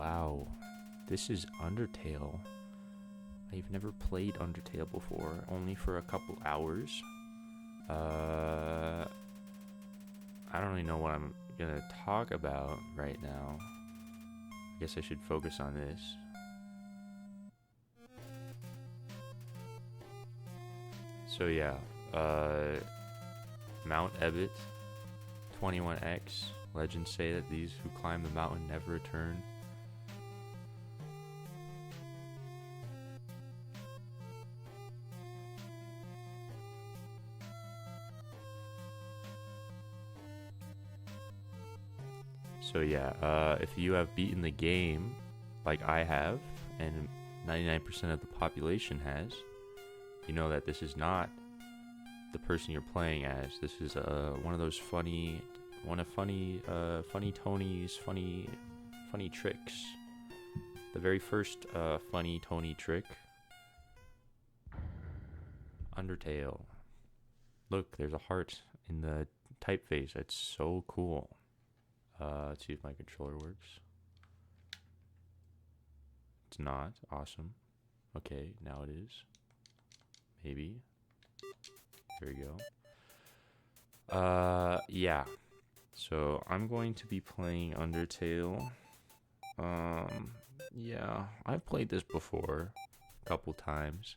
wow. This is Undertale. I've never played Undertale before, only for a couple hours. I don't really know what I'm gonna talk about right now. I guess I should focus on this. So yeah, Mount Ebott, 21X. Legends say that these who climb the mountain never return. So yeah, if you have beaten the game, like I have, and 99% of the population has, you know that this is not the person you're playing as. This is one of those funny Tony's funny tricks. The very first funny Tony trick. Undertale. Look, there's a heart in the typeface. That's so cool. Let's see if my controller works. It's not. Awesome. Okay, now it is. Maybe. There we go. Yeah. So I'm going to be playing Undertale. Yeah, I've played this before a couple times.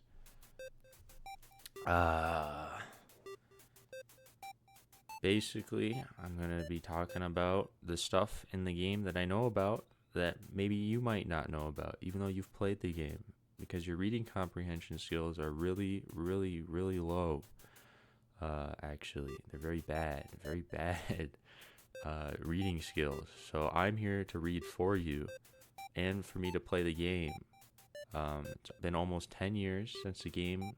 Basically, I'm going to be talking about the stuff in the game that I know about that maybe you might not know about, even though you've played the game, because your reading comprehension skills are really, really, really low. Actually, they're very bad reading skills. So I'm here to read for you and for me to play the game. It's been almost 10 years since the game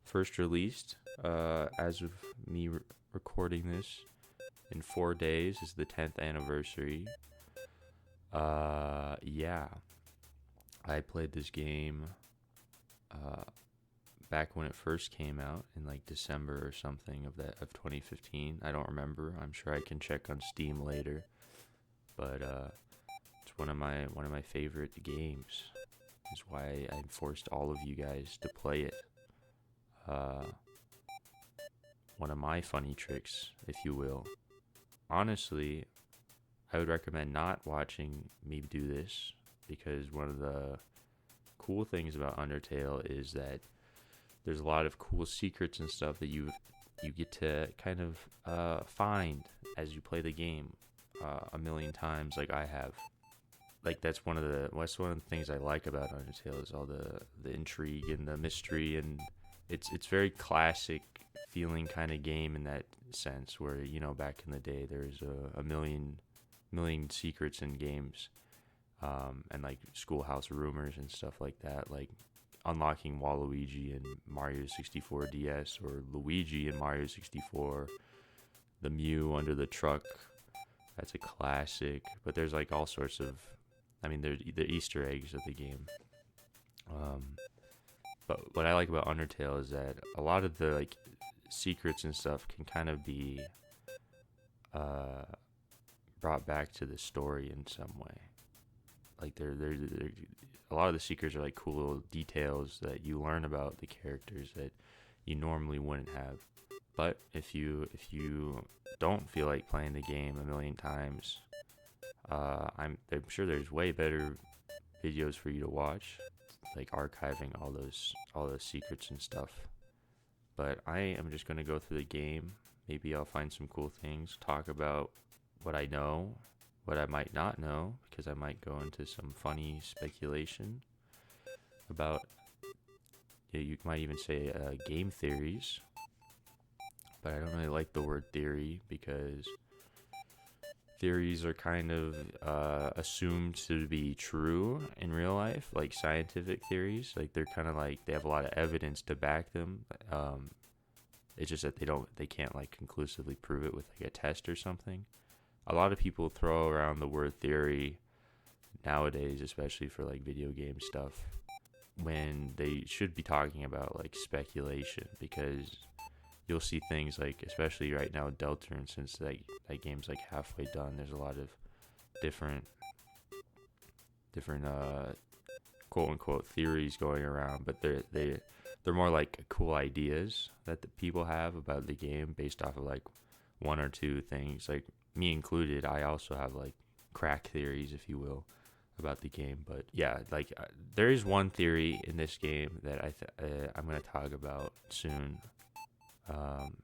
first released. As of me recording this, in 4 days is the 10th anniversary. Yeah, I played this game back when it first came out in like December or something of 2015. I don't remember. I'm sure I can check on Steam later. But it's one of my favorite games. That's why I forced all of you guys to play it. One of my funny tricks, if you will. Honestly, I would recommend not watching me do this, because one of the cool things about Undertale is that there's a lot of cool secrets and stuff that you get to kind of find as you play the game a million times, like I have. Like that's one of the things I like about Undertale is all the intrigue and the mystery, and it's very classic feeling kind of game in that sense, where, you know, back in the day there's a million secrets in games, and like schoolhouse rumors and stuff like that, like unlocking Waluigi in Mario 64 DS, or Luigi in Mario 64, the Mew under the truck. That's a classic. But there's like all sorts of, I mean, there's the Easter eggs of the game. But what I like about Undertale is that a lot of the like secrets and stuff can kind of be brought back to the story in some way. Like they're a lot of the secrets are like cool little details that you learn about the characters that you normally wouldn't have. But if you don't feel like playing the game a million times, I'm sure there's way better videos for you to watch, like archiving all those secrets and stuff. But I am just gonna go through the game. Maybe I'll find some cool things, talk about what I know, what I might not know, because I might go into some funny speculation about, yeah, you might even say game theories. But I don't really like the word theory, because theories are kind of assumed to be true in real life, like scientific theories. Like they're kind of like, they have a lot of evidence to back them. It's just that they can't like conclusively prove it with like a test or something. A lot of people throw around the word theory nowadays, especially for like video game stuff, when they should be talking about like speculation, because you'll see things like, especially right now, Deltarune, since that game's like halfway done, there's a lot of different different quote unquote theories going around, but they're more like cool ideas that the people have about the game based off of like one or two things. Like me included, I also have like crack theories, if you will, about the game. But yeah, like there is one theory in this game that I'm gonna talk about soon. Um,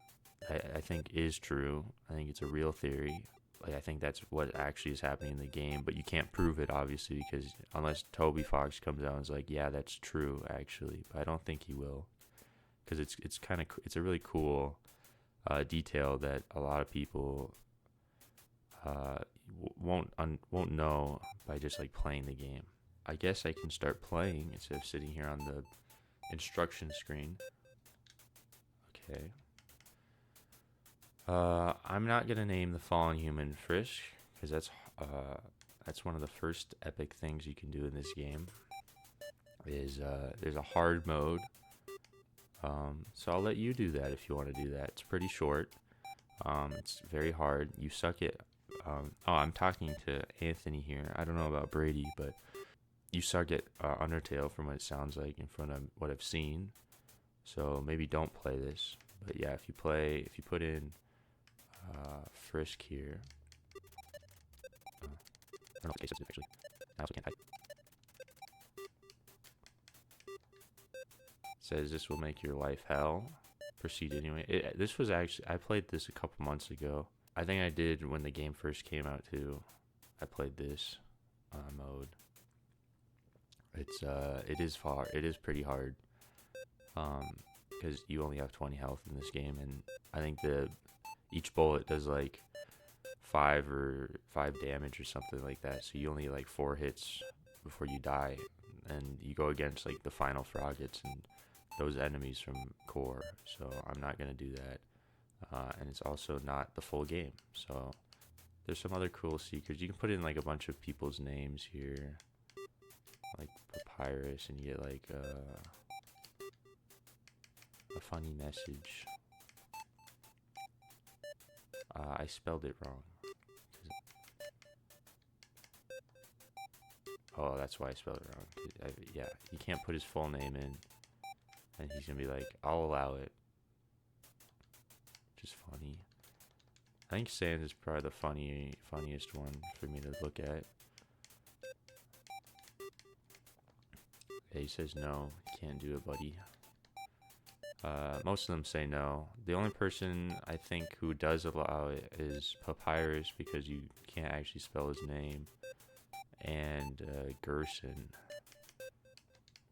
I think is true. I think it's a real theory. Like I think that's what actually is happening in the game, but you can't prove it obviously because unless Toby Fox comes out and is like, yeah, that's true actually. But I don't think he will because it's kind of it's a really cool detail that a lot of people uh, won't know by just like playing the game. I guess I can start playing instead of sitting here on the instruction screen. Okay. I'm not gonna name the fallen human Frisk because that's one of the first epic things you can do in this game. Is there's a hard mode. So I'll let you do that if you want to do that. It's pretty short. It's very hard. You suck at. Oh, I'm talking to Anthony here. I don't know about Brady, but you suck at Undertale from what it sounds like in front of what I've seen. So maybe don't play this. But yeah, if you put in Frisk here. I don't know what the case is actually. I also can't type. It says this will make your life hell. Proceed anyway. This was actually, I played this a couple months ago. I think I did when the game first came out too. I played this mode. It is pretty hard. Because you only have 20 health in this game, and I think each bullet does like 5 damage or something like that. So you only like 4 hits before you die, and you go against like the final Froggets and those enemies from core. So I'm not gonna do that, and it's also not the full game. So there's some other cool secrets. You can put in like a bunch of people's names here, like Papyrus, and you get like a funny message. I spelled it wrong. Oh, that's why I spelled it wrong. Yeah, you can't put his full name in, and he's gonna be like, "I'll allow it." Which is funny. I think Sans is probably the funniest one for me to look at. Yeah, he says no, can't do it, buddy. Most of them say no. The only person I think who does allow it is Papyrus because you can't actually spell his name, and Gerson,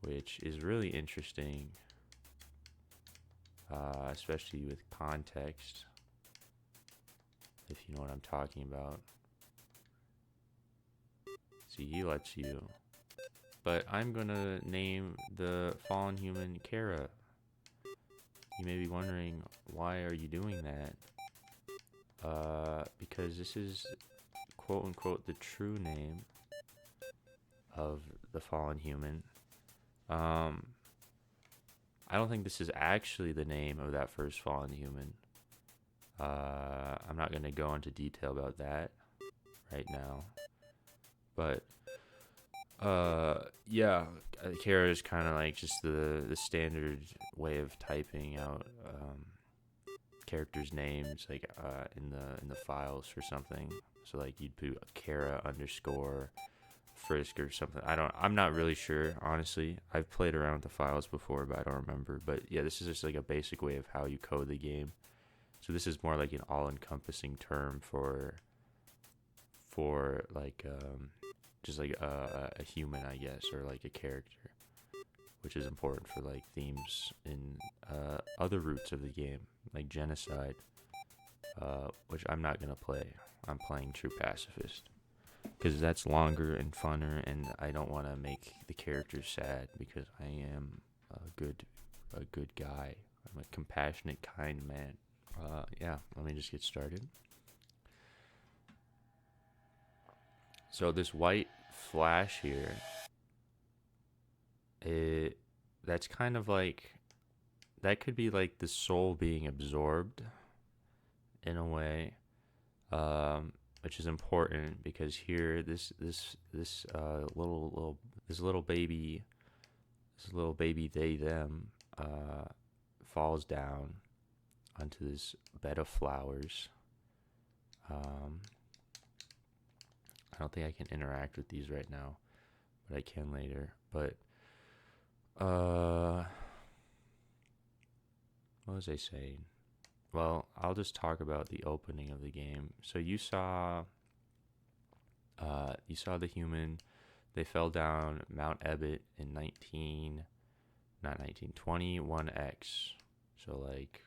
which is really interesting, especially with context, if you know what I'm talking about. See, he lets you. But I'm gonna name the fallen human Kara. You may be wondering, why are you doing that? Because this is quote unquote the true name of the fallen human. I don't think this is actually the name of that first fallen human. I'm not gonna go into detail about that right now. But yeah, Kara is kind of like just the standard way of typing out characters' names, like in the files for something. So like you'd put Kara underscore Frisk or something. I'm not really sure, honestly. I've played around with the files before, but I don't remember. But yeah, this is just like a basic way of how you code the game. So this is more like an all-encompassing term for like just like a human, I guess, or like a character, which is important for like themes in other routes of the game, like genocide, which I'm not gonna play. I'm playing True Pacifist because that's longer and funner, and I don't want to make the characters sad because I am a good guy. I'm a compassionate, kind man. Yeah, let me just get started. So this white flash here, that's kind of like, that could be like the soul being absorbed in a way. which is important because here this little baby they them falls down onto this bed of flowers. Um, I don't think I can interact with these right now, but I can later. But uh, what was I saying? Well, I'll just talk about the opening of the game. So you saw the human. They fell down Mount Ebbet in 21X. So like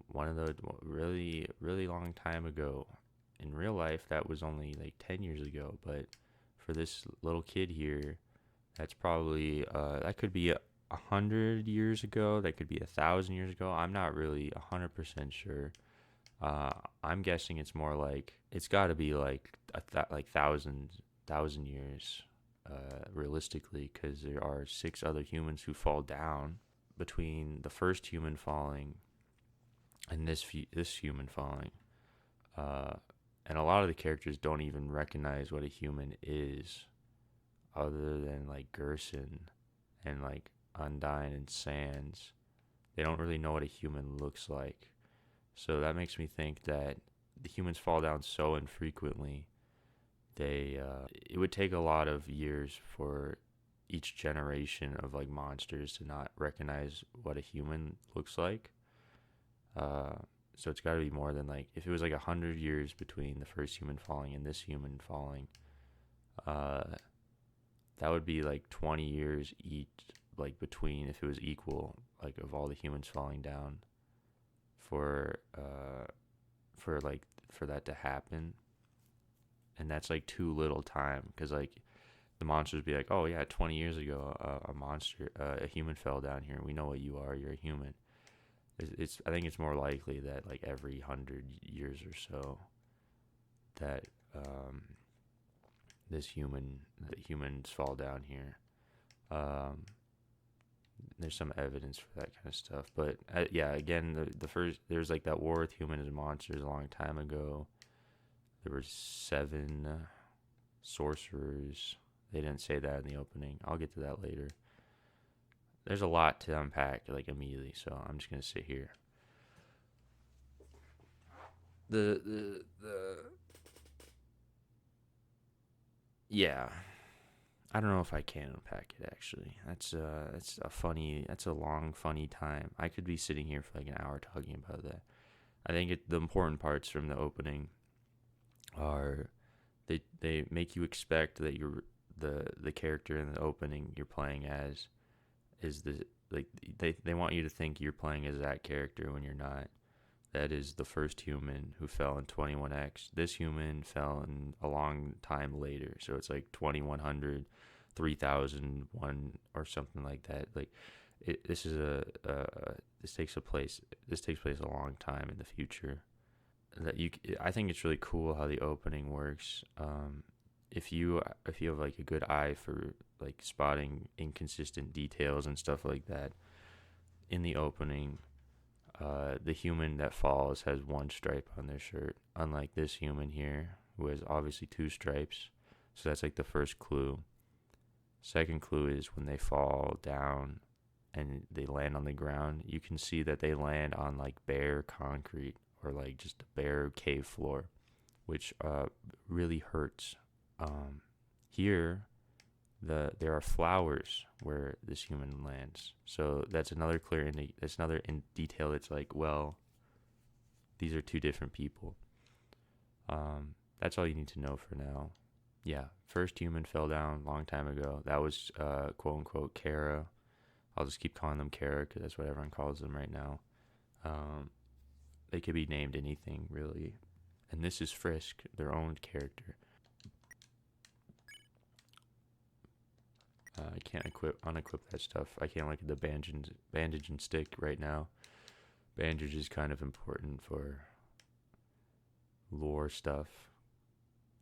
one of the really long time ago. In real life, that was only like 10 years ago, but for this little kid here, that's probably that could be 100 years ago. That could be 1,000 years ago. I'm not really 100% sure. I'm guessing it's more like it's got to be like like thousand years, realistically, because there are six other humans who fall down between the first human falling and this human falling. Uh, and a lot of the characters don't even recognize what a human is, other than like Gerson and like Undyne and Sans. They don't really know what a human looks like. So that makes me think that the humans fall down so infrequently. It would take a lot of years for each generation of like monsters to not recognize what a human looks like. Uh, so it's got to be more than like if it was like 100 years between the first human falling and this human falling. Uh, that would be like 20 years each, like between if it was equal, like of all the humans falling down for for that to happen, and that's like too little time because like the monsters be like, oh yeah, 20 years ago a human fell down here. We know what you are. You're a human. It's I think it's more likely that like every 100 years or so that that humans fall down here. Um, there's some evidence for that kind of stuff, but yeah, again, the first there's like that war with humans and monsters a long time ago. There were seven sorcerers. They didn't say that in the opening. I'll get to that later. There's a lot to unpack like immediately, so I'm just gonna sit here. The Yeah, I don't know if I can unpack it actually. That's a long funny time. I could be sitting here for like an hour talking about that. I think the important parts from the opening are they make you expect that the character in the opening you're playing as is the like they want you to think you're playing as that character when you're not. That is the first human who fell in 21X. This human fell in a long time later, so it's like 2100, 3001, or something like that. Like this is this takes place a long time in the future. I think it's really cool how the opening works. If you have like a good eye for like spotting inconsistent details and stuff like that in the opening, the human that falls has one stripe on their shirt, unlike this human here who has obviously two stripes. So that's like the first clue. Second clue is when they fall down and they land on the ground, you can see that they land on like bare concrete or like just a bare cave floor, which really hurts. Here, there are flowers where this human lands, so that's another detail. It's like, well, these are two different people. That's all you need to know for now. Yeah, first human fell down a long time ago. That was quote unquote Kara. I'll just keep calling them Kara because that's what everyone calls them right now. They could be named anything really. And this is Frisk, their own character. I can't unequip that stuff. I can't look at the bandage and stick right now. Bandage is kind of important for lore stuff.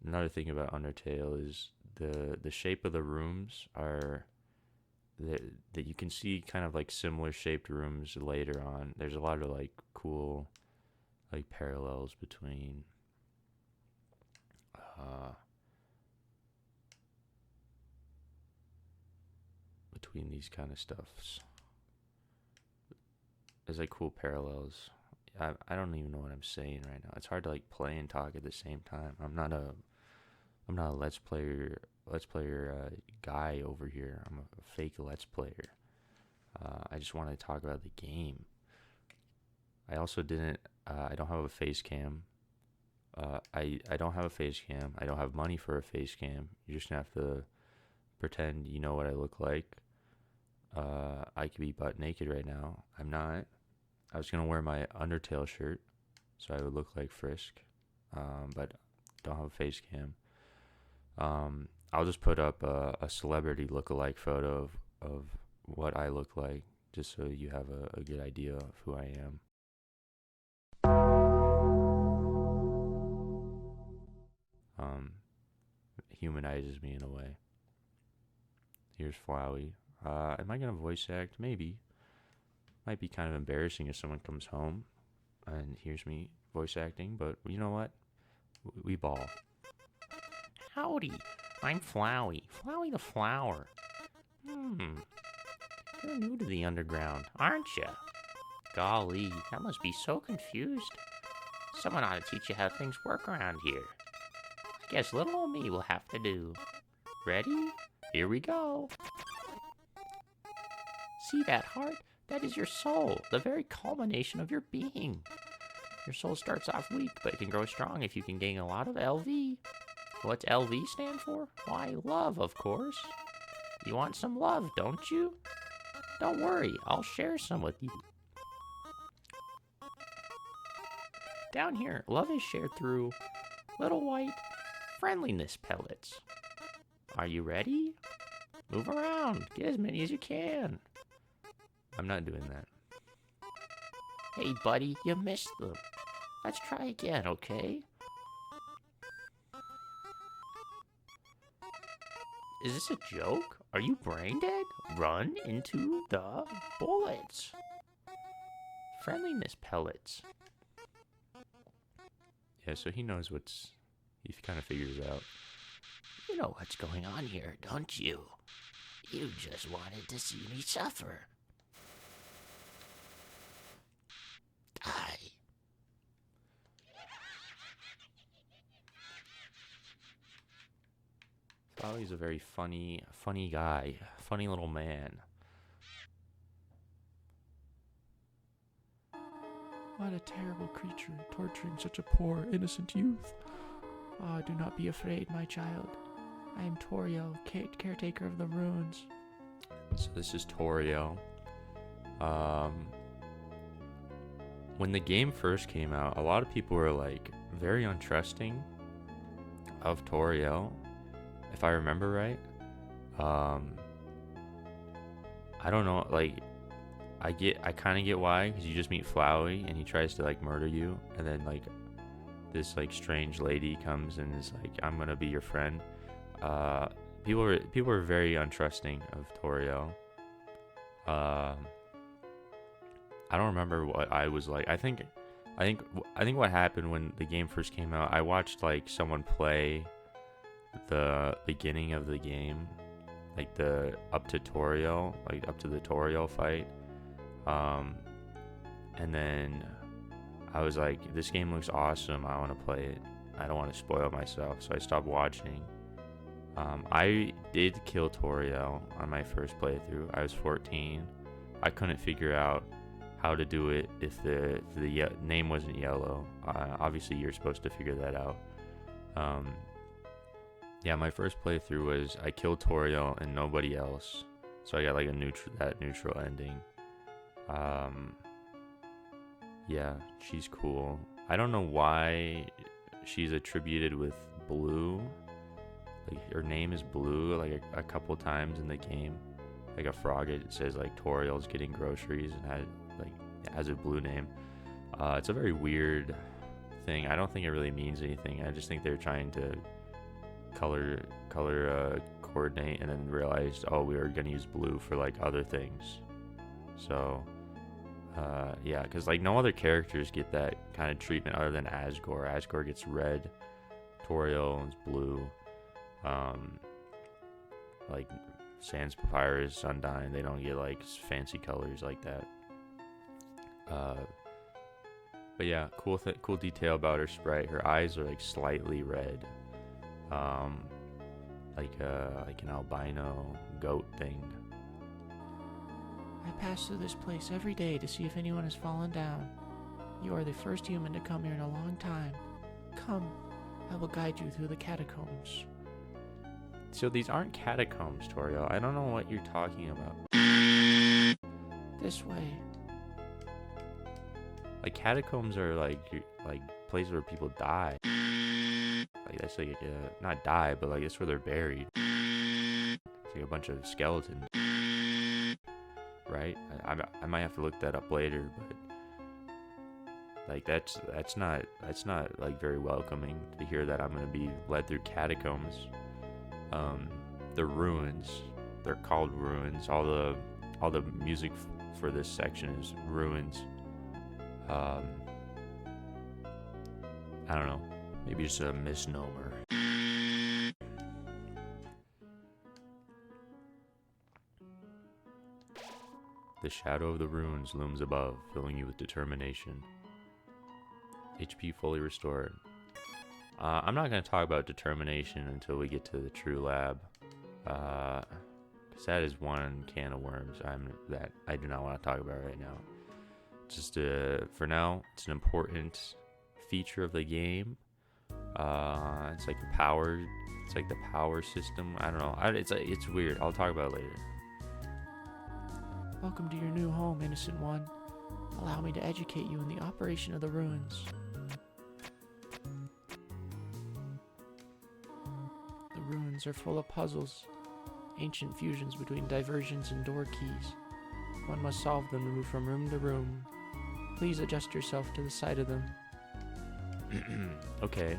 Another thing about Undertale is the shape of the rooms are that you can see kind of like similar shaped rooms later on. There's a lot of like cool like parallels between between these kind of stuffs. There's like cool parallels. I don't even know what I'm saying right now. It's hard to like play and talk at the same time. I'm not a let's player guy over here. I'm a fake let's player. I just want to talk about the game. I also didn't. I don't have a face cam. I don't have a face cam. I don't have money for a face cam. You're just gonna have to pretend you know what I look like. I could be butt naked right now. I'm not. I was gonna wear my Undertale shirt, so I would look like Frisk. But don't have a face cam. I'll just put up a celebrity look-alike photo of what I look like, just so you have a good idea of who I am. Humanizes me in a way. Here's Flowey. Am I gonna voice act? Maybe. Might be kind of embarrassing if someone comes home and hears me voice acting, but you know what? We ball. Howdy, I'm Flowey. Flowey the Flower. You're new to the underground, aren't you? Golly, that must be so confused. Someone ought to teach you how things work around here. I guess little old me will have to do. Ready? Here we go. See that heart? That is your soul, the very culmination of your being. Your soul starts off weak, but it can grow strong if you can gain a lot of LV. What's LV stand for? Why, love, of course. You want some love, don't you? Don't worry, I'll share some with you. Down here, love is shared through little white friendliness pellets. Are you ready? Move around, get as many as you can. I'm not doing that. Hey, buddy, you missed them. Let's try again, okay? Is this a joke? Are you brain dead? Run into the bullets. Friendliness pellets. Yeah, so he knows he kind of figures out. You know what's going on here, don't you? You just wanted to see me suffer. Die. Flowey's a very funny guy. Funny little man. What a terrible creature, torturing such a poor, innocent youth. Ah, do not be afraid, my child. I am Torio, caretaker of the ruins. So this is Toriel. When the game first came out, a lot of people were like very untrusting of Toriel, if I remember right. I don't know, like I kind of get why, because you just meet Flowey and he tries to like murder you, and then like this like strange lady comes and is like, I'm gonna be your friend. People were very untrusting of Toriel. I don't remember what I was like. I think what happened when the game first came out, I watched like someone play the beginning of the game, like up to the Toriel fight. And then I was like, this game looks awesome. I want to play it. I don't want to spoil myself, so I stopped watching. I did kill Toriel on my first playthrough. I was 14. I couldn't figure out how to do it if the name wasn't yellow. Obviously, you're supposed to figure that out. Yeah, my first playthrough was I killed Toriel and nobody else, so I got like that neutral ending. Yeah, she's cool. I don't know why she's attributed with blue. Like her name is blue like a couple times in the game. Like a frog, it says like Toriel's getting groceries and has a blue name. It's a very weird thing. I don't think it really means anything. I just think they're trying to color coordinate, and then realized, oh, we were gonna use blue for like other things. So yeah, because like no other characters get that kind of treatment other than Asgore. Asgore gets red Toriel is blue. Like Sans Papyrus, Sundyne, they don't get like fancy colors like that. But yeah, cool detail about her sprite. Her eyes are like slightly red, like an albino goat thing. I pass through this place every day to see if anyone has fallen down. You are the first human to come here in a long time. Come, I will guide you through the catacombs. So these aren't catacombs, Toriel. I don't know what you're talking about. This way. Like catacombs are like places where people die. Like that's like not die, but like that's where they're buried. It's like a bunch of skeletons, right? I might have to look that up later, but like that's not like very welcoming to hear that I'm gonna be led through catacombs. The ruins, they're called ruins. All the music for this section is ruins. I don't know, maybe just a misnomer. The shadow of the ruins looms above, filling you with determination. HP fully restored. I'm not going to talk about determination until we get to the true lab, because that is one can of worms that I do not want to talk about right now. Just for now, it's an important feature of the game. It's like the power system. I don't know. It's weird. I'll talk about it later. Welcome to your new home, innocent one. Allow me to educate you in the operation of the ruins. The ruins are full of puzzles, ancient fusions between diversions and door keys. One must solve them to move from room to room. Please adjust yourself to the side of them. Okay.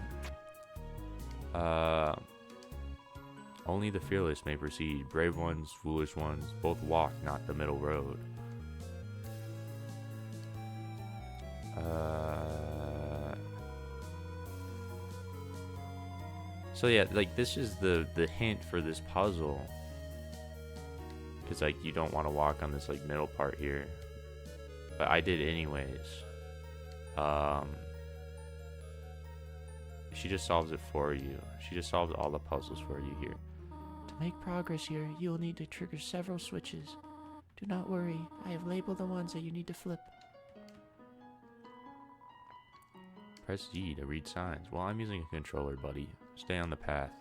Only the fearless may proceed. Brave ones, foolish ones, both walk not the middle road. So yeah, like this is the hint for this puzzle. Because like you don't want to walk on this like middle part here. But I did anyways. She just solves it for you. She just solves all the puzzles for you here. To make progress here, you will need to trigger several switches. Do not worry, I have labeled the ones that you need to flip. Press G to read signs. Well, I'm using a controller, buddy. Stay on the path.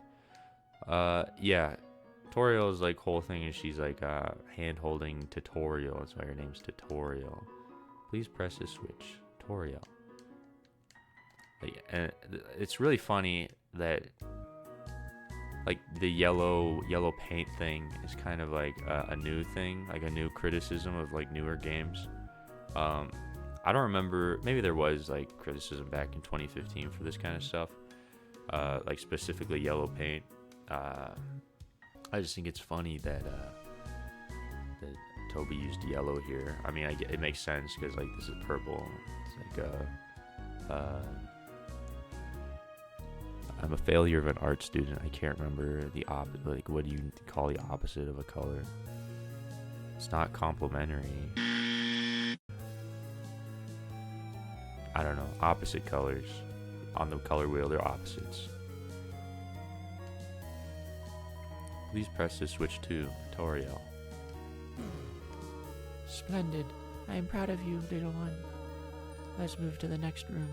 Yeah. Toriel's like whole thing is she's like hand-holding Tutorial. That's why her name's Tutorial. Please press this switch. Toriel. Like, and it's really funny that like the yellow paint thing is kind of like a new thing, like a new criticism of like newer games. I don't remember, maybe there was like criticism back in 2015 for this kind of stuff, like specifically yellow paint. I just think it's funny that Toby used yellow here. I mean, it makes sense because like this is purple. It's like I'm a failure of an art student. I can't remember the like what do you call the opposite of a color? It's not complementary. I don't know. Opposite colors. On the color wheel, they're opposites. Please press this switch too, Toriel. Splendid. I am proud of you, little one. Let's move to the next room.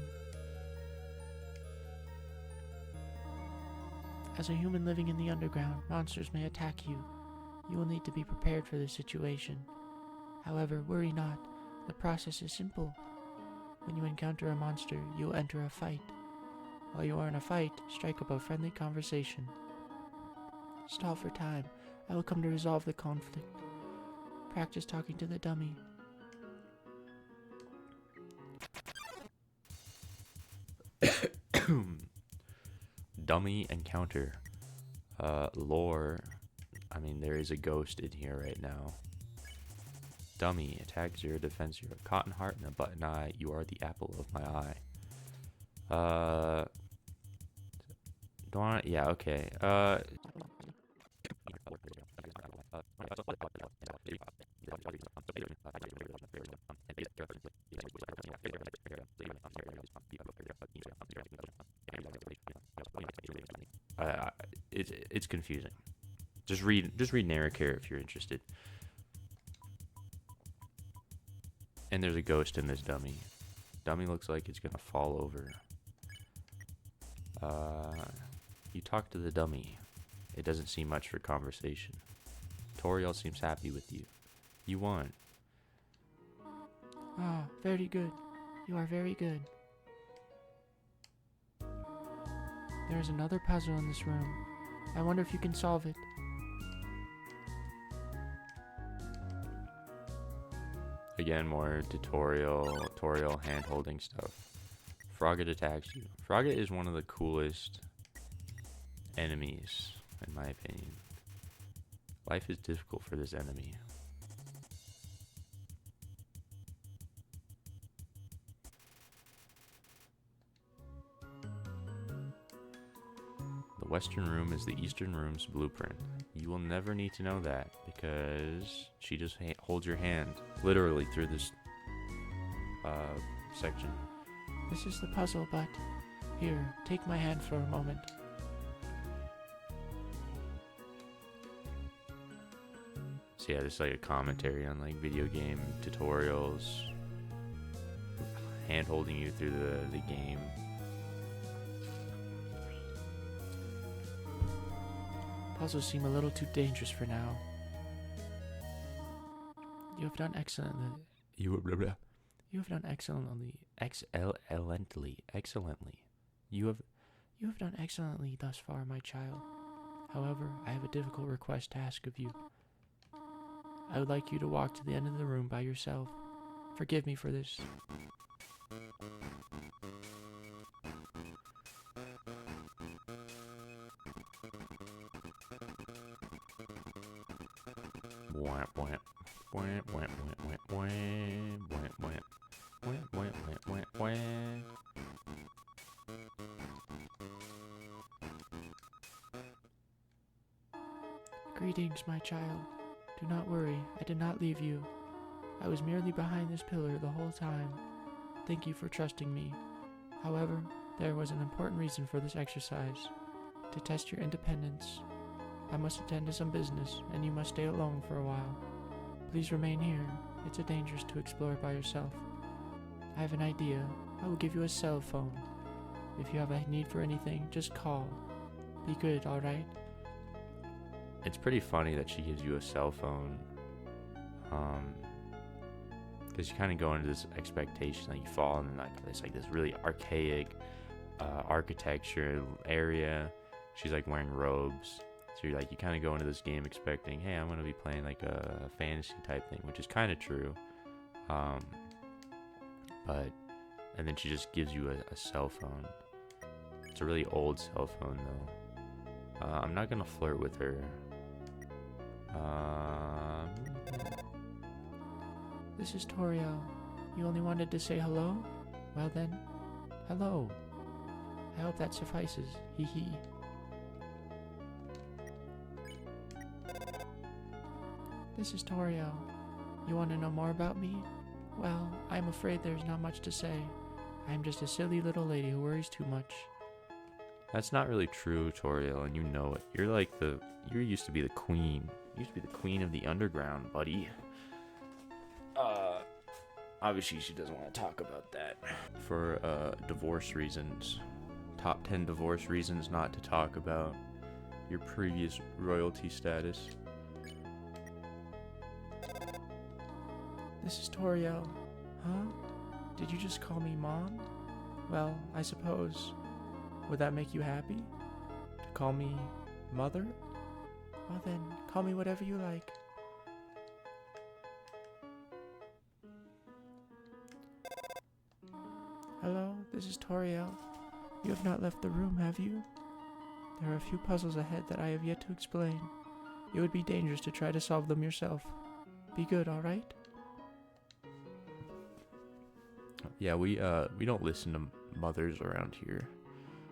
As a human living in the underground, monsters may attack you. You will need to be prepared for this situation. However, worry not. The process is simple. When you encounter a monster, you will enter a fight. While you are in a fight, strike up a friendly conversation. Stall for time. I will come to resolve the conflict. Practice talking to the dummy. Dummy encounter. Lore. I mean, there is a ghost in here right now. Dummy, attack 0, defense 0. Cotton heart and a button eye. You are the apple of my eye. Do I? Yeah, okay. Uh, it's confusing. Just read Narracare if you're interested. And there's a ghost in this dummy. Dummy looks like it's gonna fall over. You talk to the dummy. It doesn't seem much for conversation. Toriel seems happy with you. You won. Ah, very good. You are very good. There is another puzzle in this room. I wonder if you can solve it. Again, more tutorial hand-holding stuff. Frogget attacks you. Frogget is one of the coolest enemies, in my opinion. Life is difficult for this enemy. The western room is the eastern room's blueprint. You will never need to know that because she just holds your hand literally through this section. This is the puzzle, but here, take my hand for a moment. So yeah, this is like a commentary on like video game tutorials, hand holding you through the game. Puzzles seem a little too dangerous for now. You have done excellently. You have done excellently. excellently. You have done excellently thus far, my child. However, I have a difficult request to ask of you. I would like you to walk to the end of the room by yourself. Forgive me for this. Greetings, my child. Do not worry, I did not leave you. I was merely behind this pillar the whole time. Thank you for trusting me. However, there was an important reason for this exercise. To test your independence. I must attend to some business, and you must stay alone for a while. Please remain here. It's dangerous to explore by yourself. I have an idea. I will give you a cell phone. If you have a need for anything, just call. Be good, alright? It's pretty funny that she gives you a cell phone. Because you kind of go into this expectation that you fall in like this really archaic architecture area. She's like wearing robes. So you kind of go into this game expecting, hey, I'm going to be playing like a fantasy type thing, which is kind of true. And then she just gives you a cell phone. It's a really old cell phone though. I'm not going to flirt with her. This is Toriel. You only wanted to say hello? Well then, hello. I hope that suffices. Hee hee. This is Toriel. You want to know more about me? Well, I'm afraid there's not much to say. I'm just a silly little lady who worries too much. That's not really true, Toriel, and you know it. You used to be the queen. You used to be the queen of the underground, buddy. Obviously she doesn't want to talk about that. For divorce reasons. Top 10 divorce reasons not to talk about your previous royalty status. This is Toriel. Huh? Did you just call me Mom? Well, I suppose. Would that make you happy? To call me Mother? Well then, call me whatever you like. Hello, this is Toriel. You have not left the room, have you? There are a few puzzles ahead that I have yet to explain. It would be dangerous to try to solve them yourself. Be good, alright? Yeah, we don't listen to mothers around here.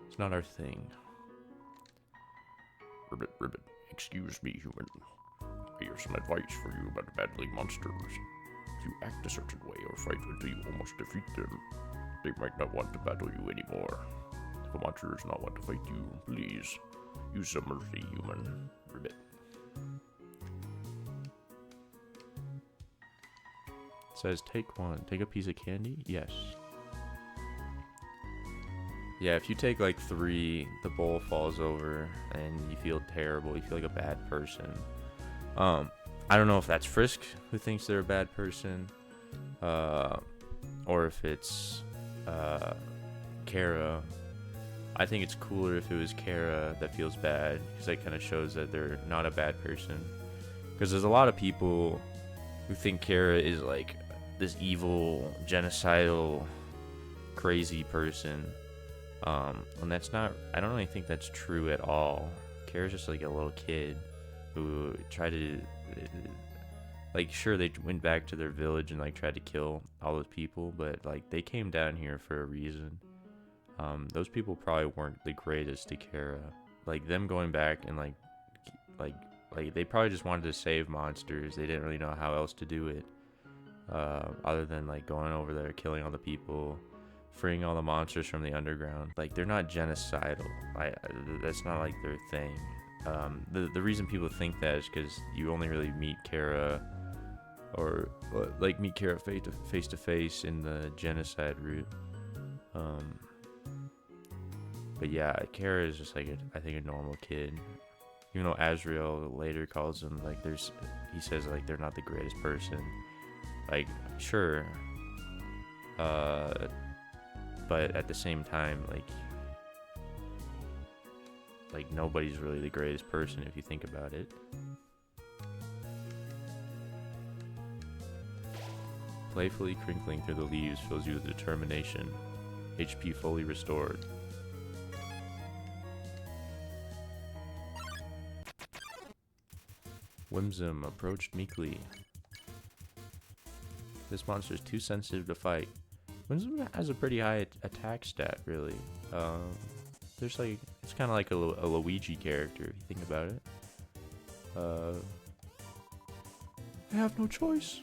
It's not our thing. Ribbit, excuse me, human. I have some advice for you about battling monsters. If you act a certain way or fight until you almost defeat them, they might not want to battle you anymore. If a monster does not want to fight you, please use some mercy, human. Ribbit. It says, take one. Take a piece of candy? Yes. Yeah, if you take like 3, the bowl falls over and you feel terrible. You feel like a bad person. I don't know if that's Frisk who thinks they're a bad person, or if it's Kara. I think it's cooler if it was Kara that feels bad, because that kind of shows that they're not a bad person. Because there's a lot of people who think Kara is like this evil, genocidal, crazy person. And that's not, I don't really think that's true at all. Kara's just like a little kid who tried to, like, sure, they went back to their village and like tried to kill all those people, but like they came down here for a reason. Those people probably weren't the greatest to Kara. Like, them going back and like they probably just wanted to save monsters. They didn't really know how else to do it, other than like going over there, killing all the people, freeing all the monsters from the underground. Like, they're not genocidal. That's not like their thing. The reason people think that is because you only really meet Kara, or like meet Kara face to face in the genocide route. But yeah, Kara is just like I think a normal kid. Even though Azrael later calls him like he says like they're not the greatest person. Like, sure. But at the same time, like nobody's really the greatest person if you think about it. Playfully crinkling through the leaves fills you with determination. HP fully restored. Whimsum approached meekly. This monster is too sensitive to fight. Whimsum has a pretty high attack stat, really. There's like, it's kind of like a Luigi character if you think about it. I have no choice.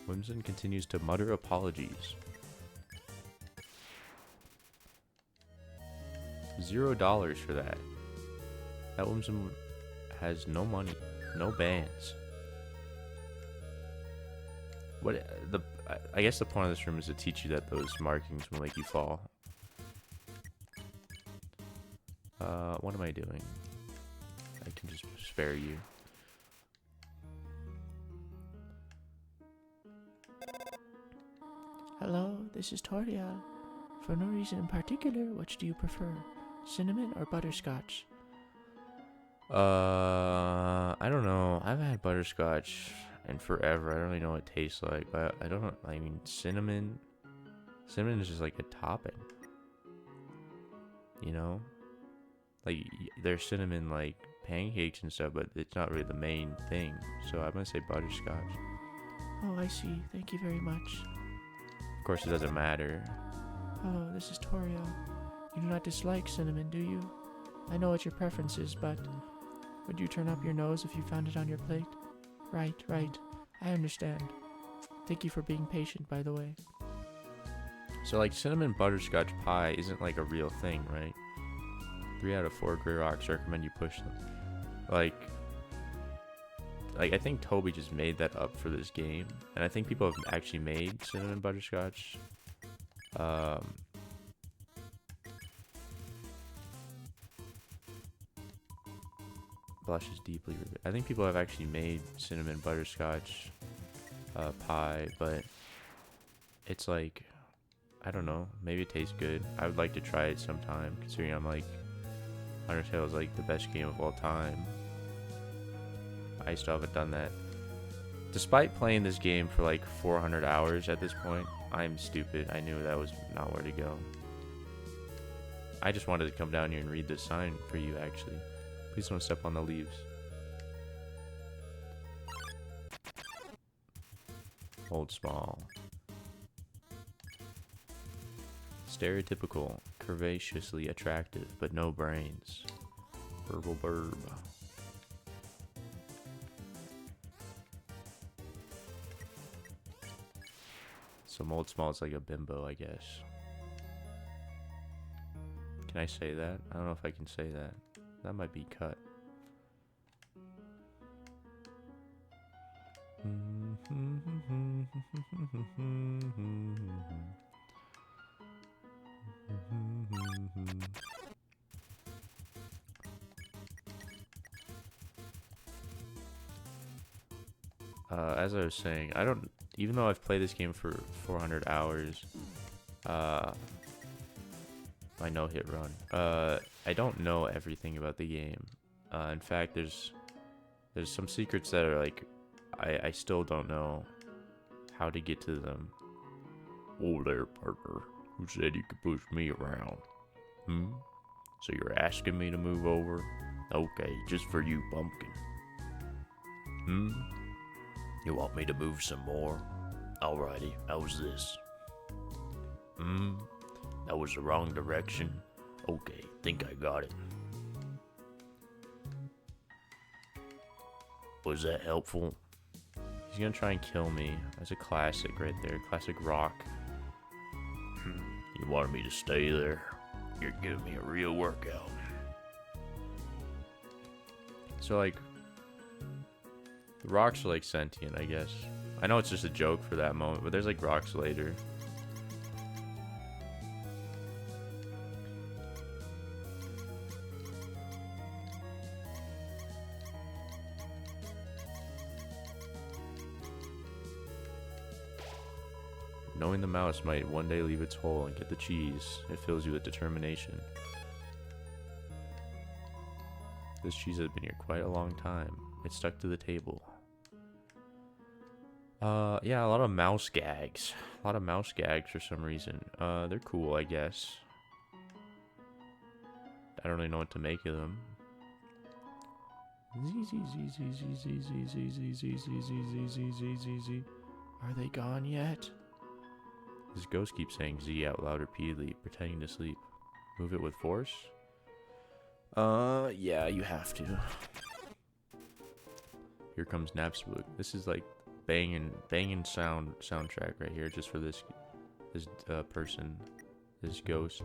Whimsun continues to mutter apologies. $0 for that. That Whimsun has no money, no bands. I guess the point of this room is to teach you that those markings will make you fall. What am I doing? I can just spare you. Hello, this is Toriel. For no reason in particular, which do you prefer? Cinnamon or butterscotch? I don't know. I haven't had butterscotch in forever. I don't really know what it tastes like, but I don't know. I mean, cinnamon is just like a topping. You know? Like, there's cinnamon, like, pancakes and stuff, but it's not really the main thing. So I'm gonna say butterscotch. Oh, I see. Thank you very much. Of course, it doesn't matter. Hello, this is Toriel. You do not dislike cinnamon, do you? I know what your preference is, but would you turn up your nose if you found it on your plate? Right. I understand. Thank you for being patient, by the way. So, like, cinnamon butterscotch pie isn't like a real thing, right? 3 out of 4 Grey Rocks recommend you push them. Like, I think Toby just made that up for this game, and I think people have actually made cinnamon butterscotch. Blushes deeply. I think people have actually made cinnamon butterscotch pie, but it's like, I don't know, maybe it tastes good. I would like to try it sometime, considering I'm like, Undertale is like the best game of all time. I still haven't done that. Despite playing this game for like 400 hours at this point, I'm stupid. I knew that was not where to go. I just wanted to come down here and read this sign for you, actually. Please don't step on the leaves. Old Small. Stereotypical Curvaceously attractive, but no brains. Burble burb. So Mold Small's like a bimbo, I guess. Can I say that? I don't know if I can say that. That might be cut. As I was saying, I don't, even though I've played this game for 400 hours, my no-hit run, I don't know everything about the game. In fact, there's some secrets that are like, I still don't know how to get to them. Oh there, partner. Who said you could push me around? So you're asking me to move over? Okay, just for you, Pumpkin. You want me to move some more? Alrighty, how's this? That was the wrong direction. Okay, think I got it. Was that helpful? He's gonna try and kill me. That's a classic right there. Classic rock. You wanted me to stay there? You're giving me a real workout. So, like, the rocks are, like, sentient, I guess. I know it's just a joke for that moment, but there's, like, rocks later. Knowing the mouse might one day leave its hole and get the cheese, it fills you with determination. This cheese has been here quite a long time. It's stuck to the table. Yeah, a lot of mouse gags. A lot of mouse gags for some reason. They're cool, I guess. I don't really know what to make of them. Are they gone yet? This ghost keeps saying Z out loud repeatedly, pretending to sleep. Move it with force? Yeah, you have to. Here comes Napsbook. This is like banging soundtrack right here, just for this person, this ghost.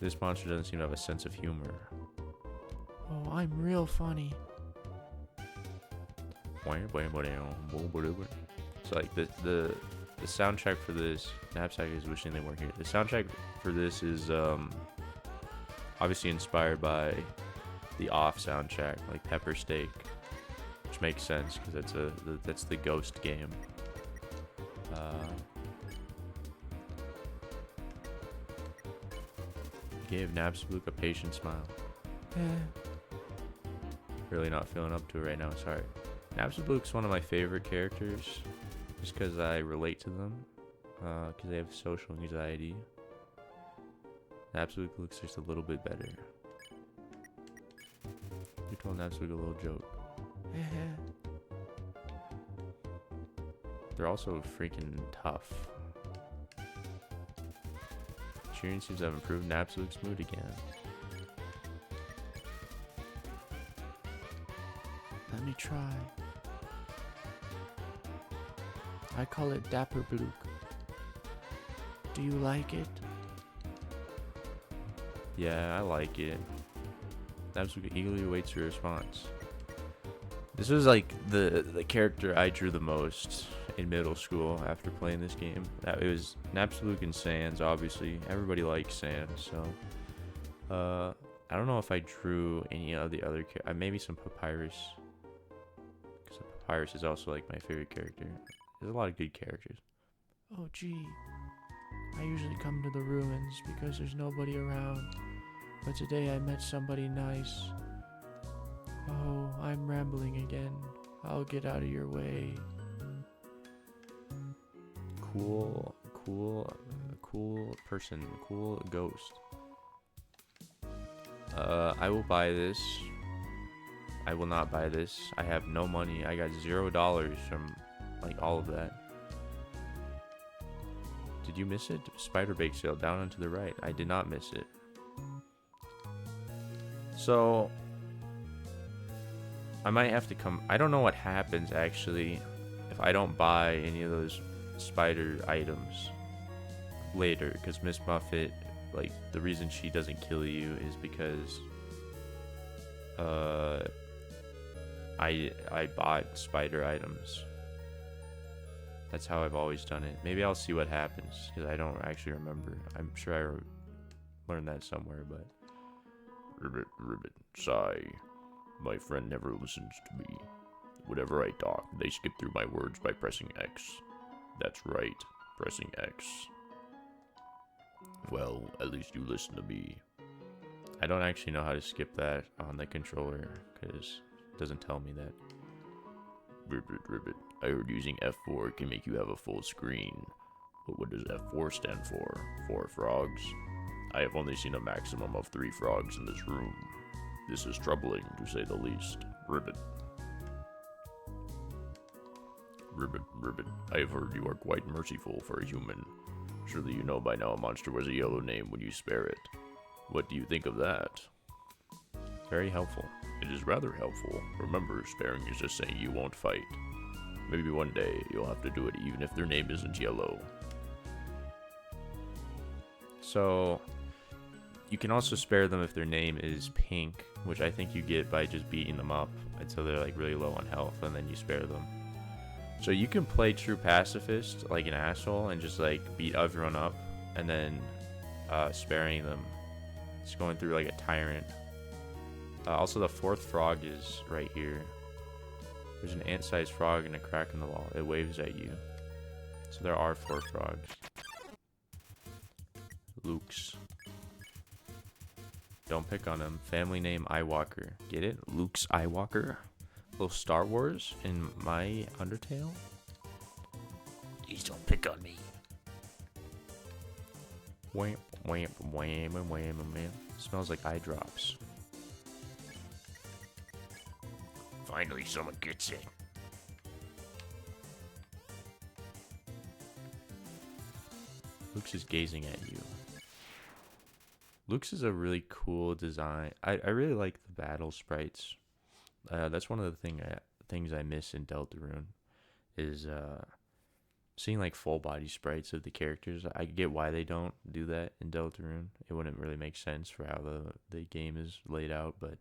This monster doesn't seem to have a sense of humor. Oh, I'm real funny. So like the soundtrack for this, Knapsack is wishing they weren't here. The soundtrack for this is obviously inspired by the Off soundtrack, like Pepper Steak, which makes sense because that's the Ghost game. Gave Napsbook a patient smile. Really not feeling up to it right now. Sorry. Napsbook's one of my favorite characters, just because I relate to them, because they have social anxiety. Napsbook looks just a little bit better. You told Napsbook a little joke. They're also freaking tough. Cheering seems to have improved Napsbook's mood again. Let me try. I call it Dapper Blook. Do you like it? Yeah, I like it. Napsbook eagerly awaits your response. This was like the character I drew the most in middle school after playing this game. It was Napsbook and Sans, obviously. Everybody likes Sans, so I don't know if I drew any of the other maybe some Papyrus. Because Papyrus is also like my favorite character. There's a lot of good characters. Oh gee. I usually come to the ruins because there's nobody around. But today I met somebody nice. Oh, I'm rambling again. I'll get out of your way. Cool person, cool ghost. I will buy this. I will not buy this. I have no money. I got $0 from like all of that. did you miss it? Spider bake sale down and to the right. I did not miss it. So I might have to come. I don't know what happens actually if I don't buy any of those spider items later, because Miss Muffet, like, the reason she doesn't kill you is because I bought spider items. That's how I've always done it. Maybe I'll see what happens, because I don't actually remember. I'm sure I learned that somewhere, but ribbit, sigh. My friend never listens to me. Whenever I talk, they skip through my words by pressing X. That's right, pressing X. Well, at least you listen to me. I don't actually know how to skip that on the controller, because it doesn't tell me that. Ribbit, I heard using F4 can make you have a full screen. But what does F4 stand for? 4 frogs? I have only seen a maximum of 3 frogs in this room. This is troubling, to say the least. Ribbit, I have heard you are quite merciful for a human. Surely you know by now a monster was a yellow name when you spare it. What do you think of that? Very helpful. It is rather helpful. Remember, sparing is just saying you won't fight. Maybe one day you'll have to do it even if their name isn't yellow. So, you can also spare them if their name is pink, which I think you get by just beating them up until they're like really low on health, and then you spare them. So you can play true pacifist like an asshole and just like beat everyone up, and then sparing them. Just going through like a tyrant. Also, the 4th frog is right here. There's an ant-sized frog and a crack in the wall. It waves at you. So there are 4 frogs. Luke's. Don't pick on him. Family name Eyewalker. Get it? Luke's Eyewalker. Little Star Wars in my Undertale. Please don't pick on me. Wham, wham, wham, wham, wham, wham. Smells like eye drops. Finally, someone gets it. Luke's is gazing at you. Luke's is a really cool design. I really like the battle sprites. That's one of the things I miss in Deltarune is seeing like full body sprites of the characters. I get why they don't do that in Deltarune. It wouldn't really make sense for how the game is laid out, but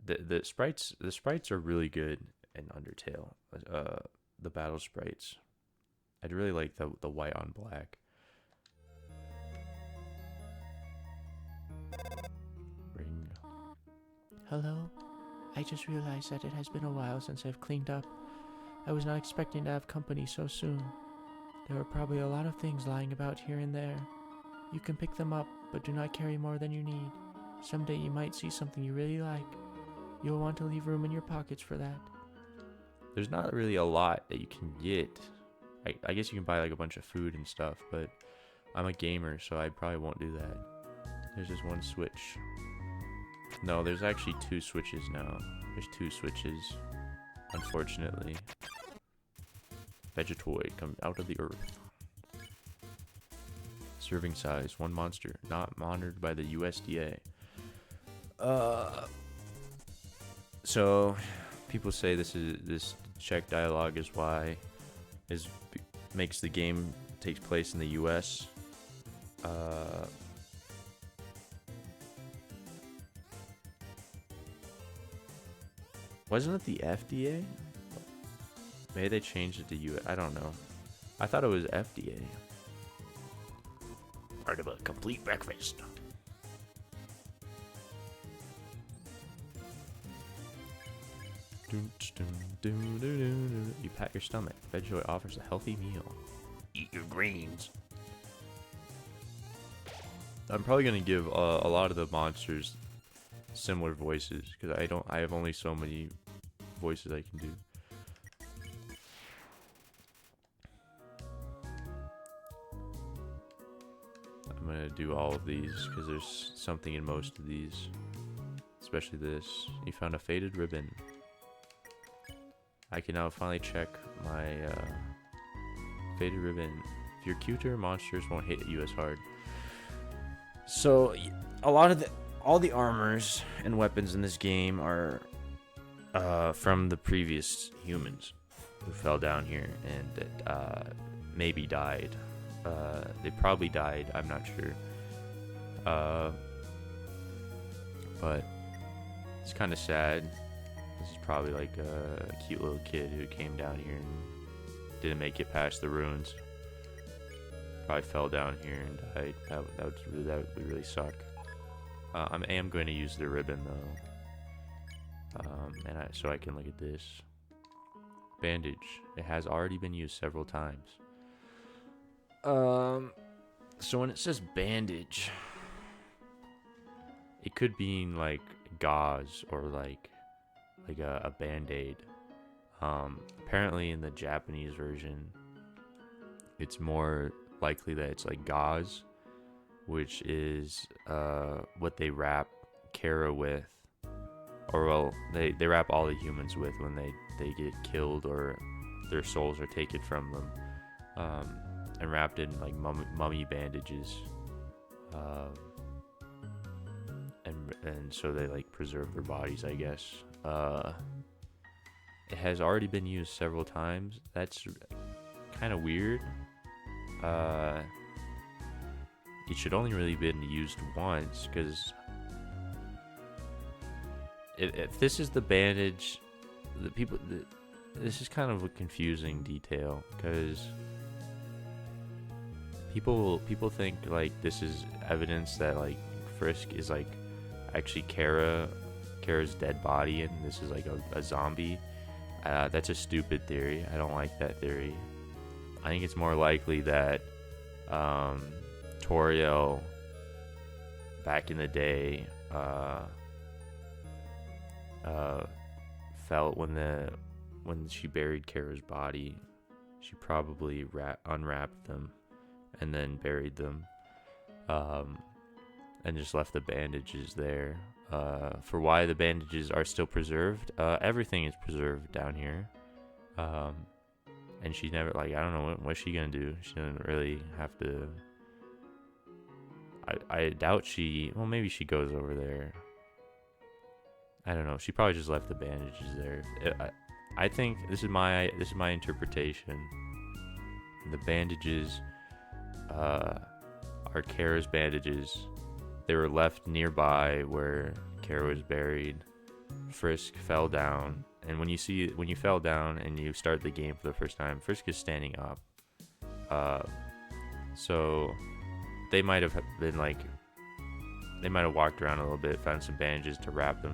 the sprites are really good in Undertale. The battle sprites. I'd really like the white on black. Ring. Hello? I just realized that it has been a while since I've cleaned up. I was not expecting to have company so soon. There are probably a lot of things lying about here and there. You can pick them up, but do not carry more than you need. Someday you might see something you really like. You'll want to leave room in your pockets for that. There's not really a lot that you can get. I guess you can buy like a bunch of food and stuff, but I'm a gamer, so I probably won't do that. There's just one switch. No, there's actually 2 switches now. There's 2 switches, unfortunately. Vegetoid come out of the earth. Serving size, 1 monster, not monitored by the USDA. So people say this Czech dialogue is why makes the game takes place in the US. Wasn't it the FDA? Maybe they changed it to US. I don't know. I thought it was FDA. Part of a complete breakfast. You pat your stomach. Vegejoy offers a healthy meal. Eat your greens. I'm probably gonna give a lot of the monsters similar voices because I have only so many voices I can do. I'm gonna do all of these because there's something in most of these, especially this. You found a faded ribbon. I can now finally check my Faded ribbon. If you're cuter, monsters won't hit you as hard. So all the armors and weapons in this game are from the previous humans who fell down here and maybe died. They probably died. I'm not sure. But it's kind of sad. This is probably like a cute little kid who came down here and didn't make it past the ruins. Probably fell down here and died. That would really suck. I am going to use the ribbon though, so I can look at this bandage. It has already been used several times. So when it says bandage, it could mean like gauze or like a band-aid. Apparently in the Japanese version, it's more likely that it's like gauze, which is what they wrap Kara with, or well, they wrap all the humans with when they get killed or their souls are taken from them, and wrapped in like mummy bandages, and so they like preserve their bodies, I guess. It has already been used several times. That's kind of weird. It should only really been used once, because if this is the bandage, this is kind of a confusing detail, because people think like this is evidence that like Frisk is like actually Kara's dead body and this is like a zombie. That's a stupid theory. I don't like that theory. I think it's more likely that Toriel back in the day felt when she buried Kara's body, she probably unwrapped them and then buried them, and just left the bandages there. For why the bandages are still preserved, everything is preserved down here. And she never, like, I don't know, what's she gonna do? She doesn't really have to. I doubt well, maybe she goes over there. I don't know. She probably just left the bandages there. I think this is my interpretation. The bandages are Kara's bandages. They were left nearby where Kara was buried. Frisk fell down, and when you fell down and you start the game for the first time, Frisk is standing up. So they might have been like, they might have walked around a little bit, found some bandages to wrap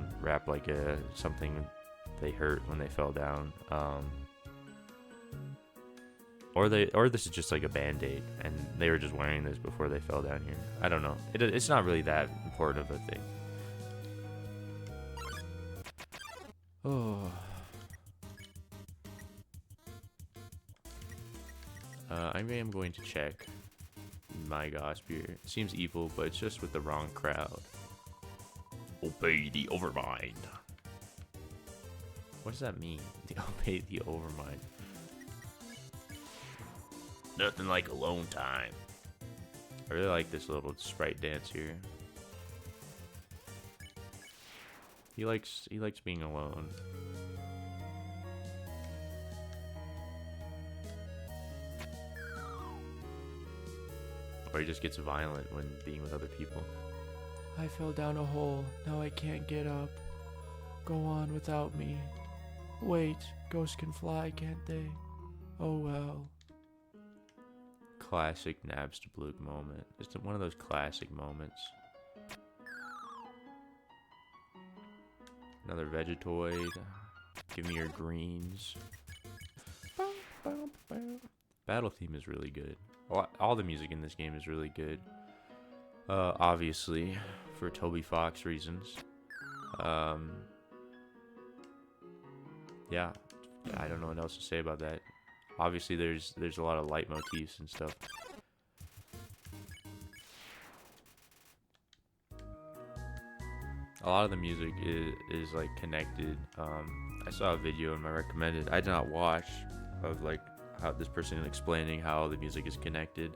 like something they hurt when they fell down. Or this is just like a band-aid and they were just wearing this before they fell down here. I don't know. It's not really that important of a thing. Oh. I am going to check my Gosphere. It seems evil, but it's just with the wrong crowd. Obey the Overmind. What does that mean? Obey the Overmind. Nothing like alone time. I really like this little sprite dance here. He likes being alone. Or he just gets violent when being with other people. I fell down a hole. Now I can't get up. Go on without me. Wait, ghosts can fly, can't they? Oh well. Classic Nabstablook moment. It's one of those classic moments. Another Vegetoid. Give me your greens. Battle theme is really good. All the music in this game is really good. Obviously, for Toby Fox reasons. Yeah, I don't know what else to say about that. Obviously, there's a lot of leitmotifs and stuff. A lot of the music is like connected. I saw a video in my recommended. I did not watch, of like how this person explaining how the music is connected.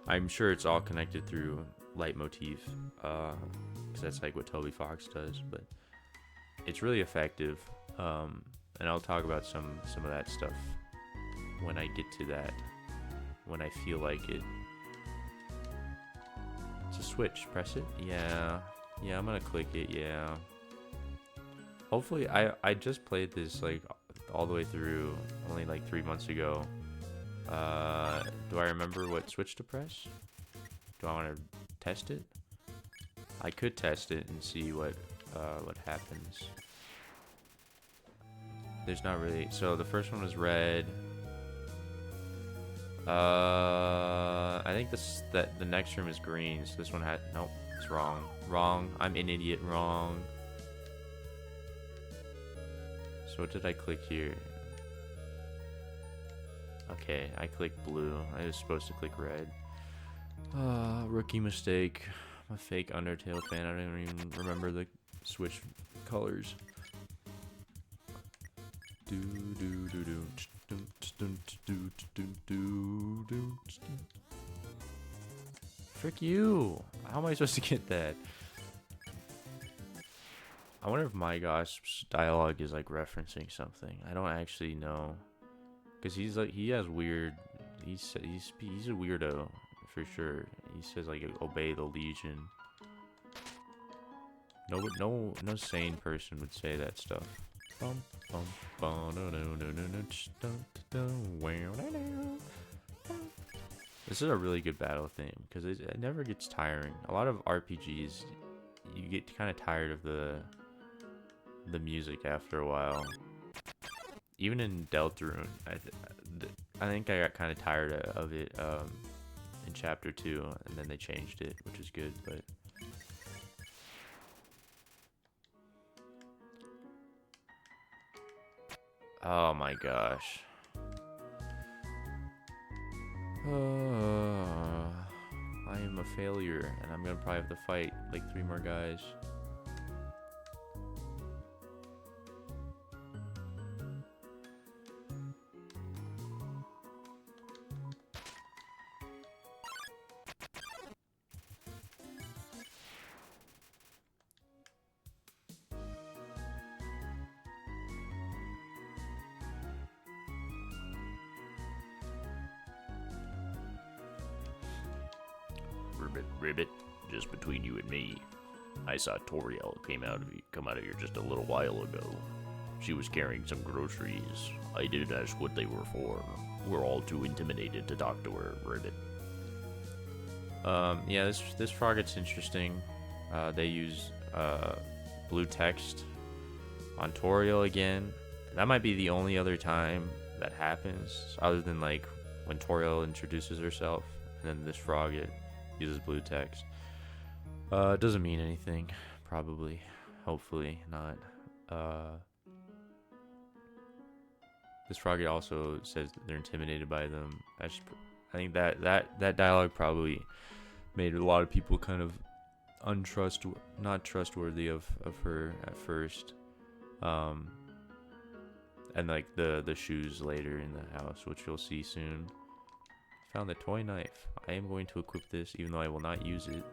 I'm sure it's all connected through leitmotif, because that's like what Toby Fox does. But it's really effective, and I'll talk about some of that stuff when I get to that, when I feel like it. It's a switch. Press it. Yeah, I'm gonna click it. Yeah. Hopefully, I just played this like all the way through only like 3 months ago. Do I remember what switch to press? Do I want to test it? I could test it and see what happens. There's not really. So the first one was red. I think the next room is green. So this one had nope. It's wrong. Wrong. I'm an idiot. Wrong. So what did I click here? Okay, I clicked blue. I was supposed to click red. Rookie mistake. I'm a fake Undertale fan. I don't even remember the switch colors. Frick you! How am I supposed to get that? I wonder if my gosh's dialogue is like referencing something. I don't actually know, cause he's like he has weird. He's a weirdo for sure. He says like obey the Legion. No sane person would say that stuff. This is a really good battle theme because it never gets tiring. A lot of RPGs, you get kind of tired of the music after a while. Even in Deltarune, I think I got kind of tired of it in Chapter 2, and then they changed it, which is good, but... Oh my gosh. I am a failure, and I'm gonna probably have to fight like 3 more guys. Ribbit, just between you and me, I saw Toriel come out of here just a little while ago. She was carrying some groceries. I didn't ask what they were for. We're all too intimidated to talk to her, Ribbit. Yeah, this frog, it's interesting. They use blue text on Toriel again. That might be the only other time that happens, other than like when Toriel introduces herself, and then this frog uses blue text. It doesn't mean anything, probably. Hopefully not. This frog also says that they're intimidated by them. I think that dialogue probably made a lot of people kind of not trustworthy of her at first. And like the shoes later in the house, which you'll see soon. Found the toy knife. I am going to equip this, even though I will not use it.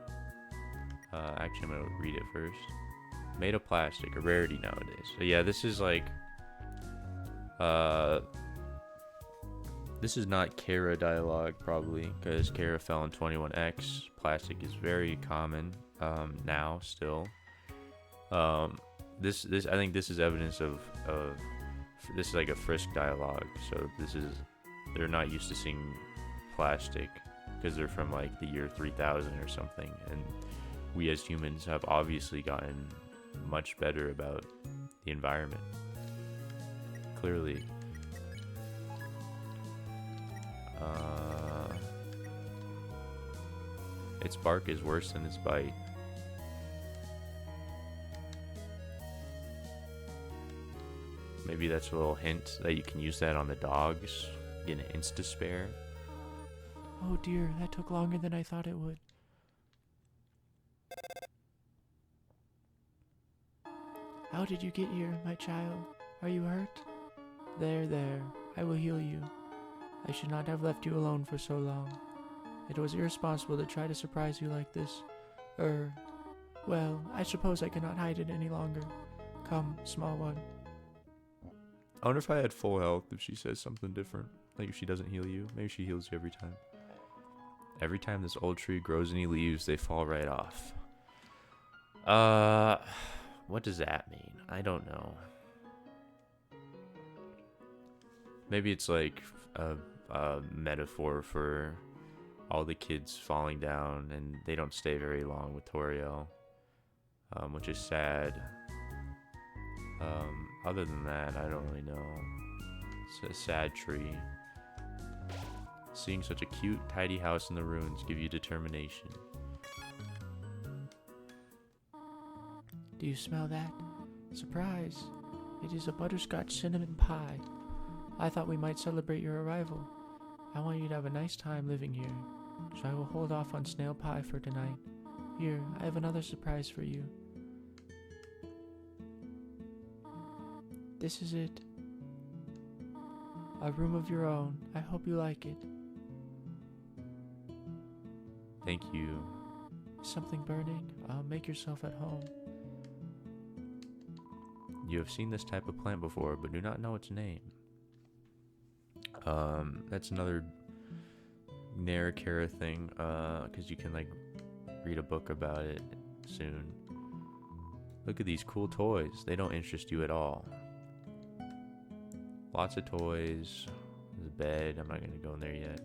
Actually, I'm going to read it first. Made of plastic, a rarity nowadays. So yeah, this is like... this is not Kara dialogue, probably, because Kara fell in 21X. Plastic is very common now, still. I think this is evidence of... This is like a Frisk dialogue, so they're not used to seeing plastic because they're from like the year 3000 or something, and we as humans have obviously gotten much better about the environment, clearly. Its bark is worse than its bite. Maybe that's a little hint that you can use that on the dogs. Get an insta-spare. Oh dear, that took longer than I thought it would. How did you get here, my child? Are you hurt? There, I will heal you. I should not have left you alone for so long. It was irresponsible to try to surprise you like this. Well, I suppose I cannot hide it any longer. Come, small one. I wonder if I had full health if she says something different. Like if she doesn't heal you. Maybe she heals you every time. Every time this old tree grows any leaves, they fall right off. What does that mean? I don't know. Maybe it's like a metaphor for all the kids falling down and they don't stay very long with Toriel, which is sad. Other than that, I don't really know. It's a sad tree. Seeing such a cute, tidy house in the ruins give you determination. Do you smell that? Surprise! It is a butterscotch cinnamon pie. I thought we might celebrate your arrival. I want you to have a nice time living here, so I will hold off on snail pie for tonight. Here, I have another surprise for you. This is it. A room of your own. I hope you like it. Thank you. Is something burning? Make yourself at home. You have seen this type of plant before, but do not know its name. That's another Narakara thing, because you can like read a book about it soon. Look at these cool toys. They don't interest you at all. Lots of toys. There's a bed. I'm not going to go in there yet.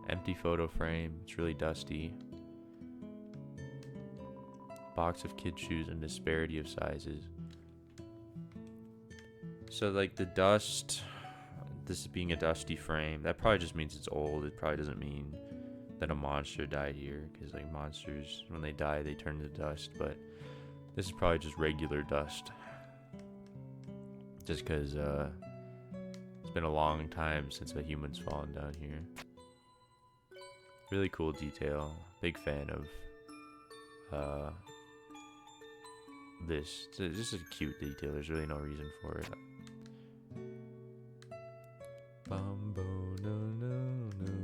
Empty photo frame. It's really dusty. Box of kid shoes and disparity of sizes. So like the dust, this being a dusty frame, that probably just means it's old. It probably doesn't mean that a monster died here, because like monsters, when they die, they turn to dust. But this is probably just regular dust. Just because it's been a long time since a human's fallen down here. Really cool detail. Big fan of this. This is a cute detail. There's really no reason for it. Bumbo, no, no, no,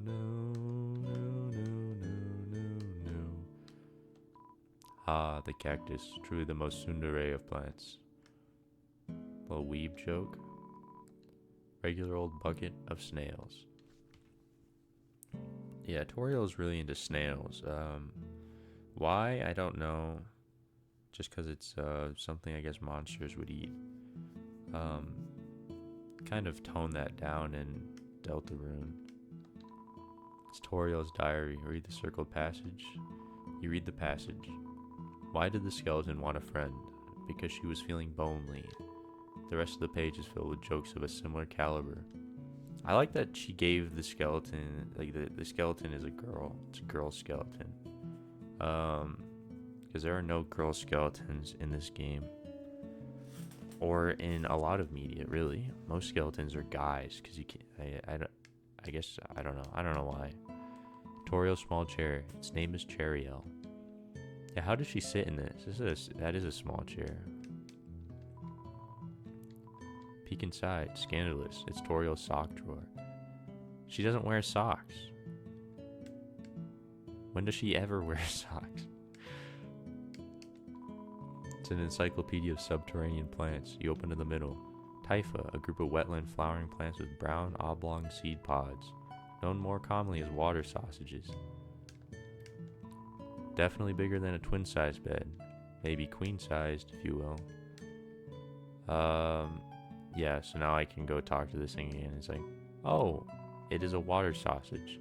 no, no, no, no, no. Ah, the cactus. Truly the most tsundere of plants. Little weeb joke. Regular old bucket of snails. Yeah, Toriel's really into snails. Why? I don't know. Just because it's something I guess monsters would eat. Kind of tone that down in Deltarune. It's Toriel's diary. Read the circled passage. You read the passage. Why did the skeleton want a friend? Because she was feeling lonely. The rest of the page is filled with jokes of a similar caliber. I like that she gave the skeleton, like the skeleton is a girl. It's a girl skeleton. Because there are no girl skeletons in this game. Or in a lot of media, really. Most skeletons are guys, because you can't, I guess, I don't know. I don't know why. Toriel's small chair. Its name is Chariel. Yeah, how does she sit in this? That is a small chair. Peek inside. Scandalous. It's Toriel's sock drawer. She doesn't wear socks. When does she ever wear socks? It's an encyclopedia of subterranean plants. You open to the middle. Typha, a group of wetland flowering plants with brown oblong seed pods, known more commonly as water sausages. Definitely bigger than a twin-sized bed. Maybe queen-sized, if you will. Yeah, so now I can go talk to this thing again. It's like, oh, it is a water sausage.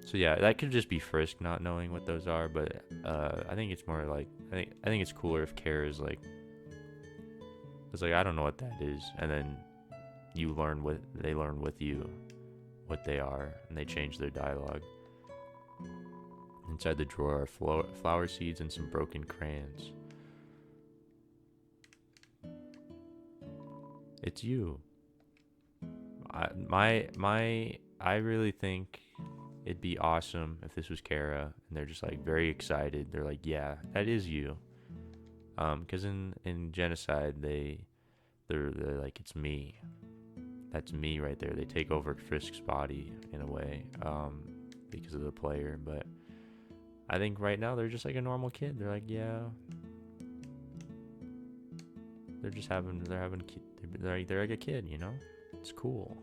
So yeah, that could just be Frisk not knowing what those are, but I think it's more like, I think it's cooler if Kara is like, it's like, I don't know what that is, and then they learn with you what they are, and they change their dialogue. Inside the drawer are flower seeds and some broken crayons. It's you. I really think it'd be awesome if this was Kara, and they're just like very excited. They're like, yeah, that is you. Because in Genocide, they're like, it's me. that's me right there. They take over Frisk's body in a way, because of the player. But I think right now they're just like a normal kid. They're like, yeah, they're like a kid, you know? It's cool.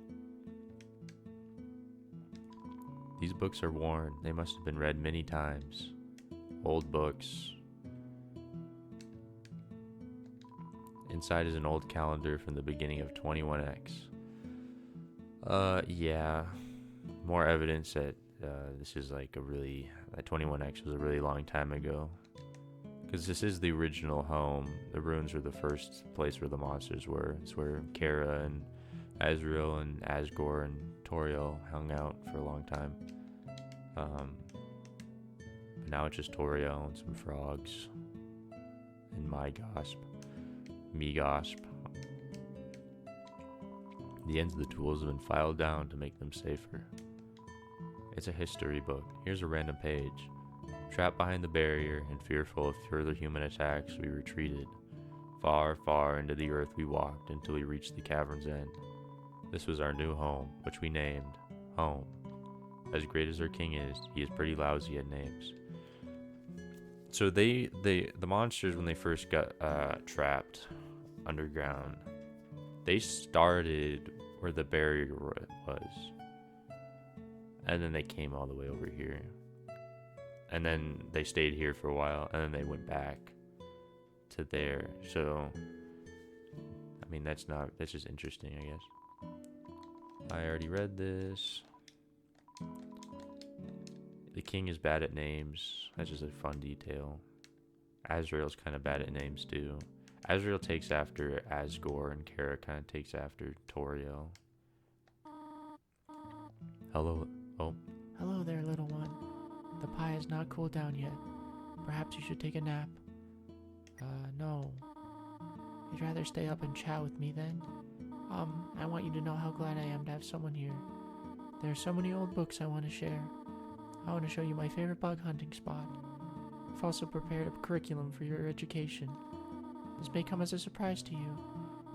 These books are worn. They must have been read many times. Old books. Inside is an old calendar from the beginning of 21X. Yeah. More evidence that this is like that 21X was a really long time ago. Because this is the original home. The ruins were the first place where the monsters were. It's where Kara and Azrael and Asgore and Toriel hung out for a long time. But now it's just Toriel and some frogs. And Megosp. The ends of the tools have been filed down to make them safer. It's a history book. Here's a random page. Trapped behind the barrier and fearful of further human attacks, we retreated. Far, far into the earth we walked until we reached the cavern's end. This was our new home, which we named Home. As great as our king is, he is pretty lousy at names. So the monsters, when they first got trapped underground, they started where the barrier was. And then they came all the way over here. And then they stayed here for a while, and then they went back to there. So, I mean, that's just interesting, I guess. I already read this. The king is bad at names. That's just a fun detail. Azrael's kind of bad at names, too. Azrael takes after Asgore, and Kara kind of takes after Toriel. Hello. Oh. Hello there, little one. The pie has not cooled down yet. Perhaps you should take a nap. No. You'd rather stay up and chat with me then? I want you to know how glad I am to have someone here. There are so many old books I want to share. I want to show you my favorite bug hunting spot. I've also prepared a curriculum for your education. This may come as a surprise to you,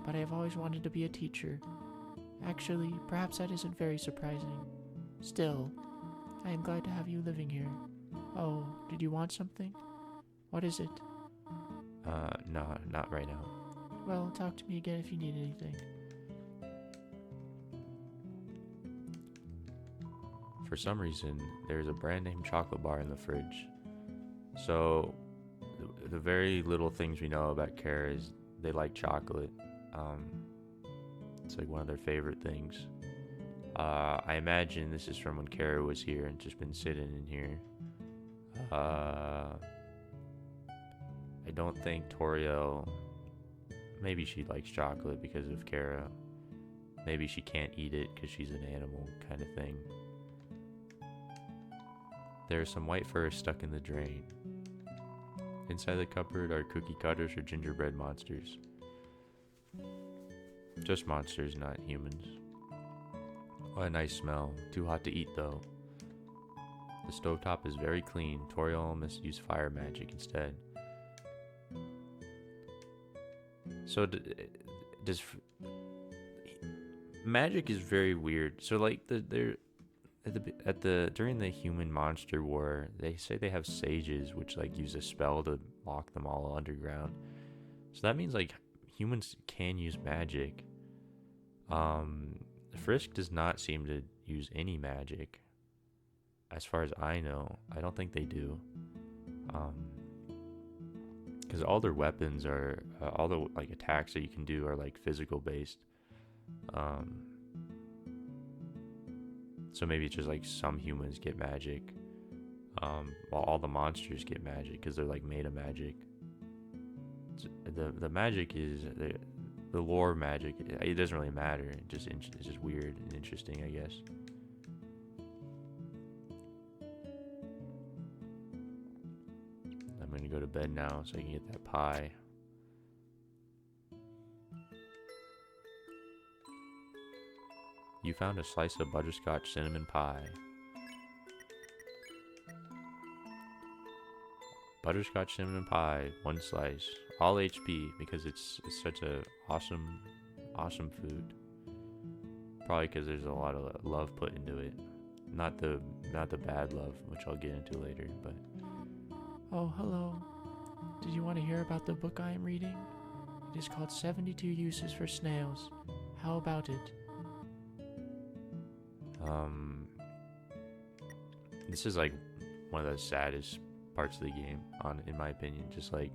but I have always wanted to be a teacher. Actually, perhaps that isn't very surprising. Still, I am glad to have you living here. Oh, did you want something? What is it? No, not right now. Well, talk to me again if you need anything. For some reason, there's a brand name chocolate bar in the fridge. So, the very little things we know about Kara is they like chocolate. It's like one of their favorite things. I imagine this is from when Kara was here and just been sitting in here. I don't think Toriel... Maybe she likes chocolate because of Kara. Maybe she can't eat it because she's an animal kind of thing. There's some white fur stuck in the drain. Inside the cupboard are cookie cutters or gingerbread monsters. Just monsters, not humans. What a nice smell. Too hot to eat though. The stovetop is very clean. Toriel must use fire magic instead. So does magic is very weird. So like during the human monster war, they say they have sages which like use a spell to lock them all underground. So that means like humans can use magic. Frisk does not seem to use any magic. As far as I know, I don't think they do. Because all their weapons are, all the like attacks that you can do are like physical based. So maybe it's just like some humans get magic, while all the monsters get magic because they're like made of magic. The magic is the lore magic. It doesn't really matter. It's just weird and interesting, I guess. I'm gonna go to bed now so I can get that pie. You found a slice of butterscotch cinnamon pie. Butterscotch cinnamon pie, 1 slice. All HP because it's such a awesome food. Probably because there's a lot of love put into it. Not the bad love, which I'll get into later, but Oh, hello. Did you want to hear about the book I am reading? It is called 72 Uses for Snails. How about it? this is like one of the saddest parts of the game, in my opinion. Just like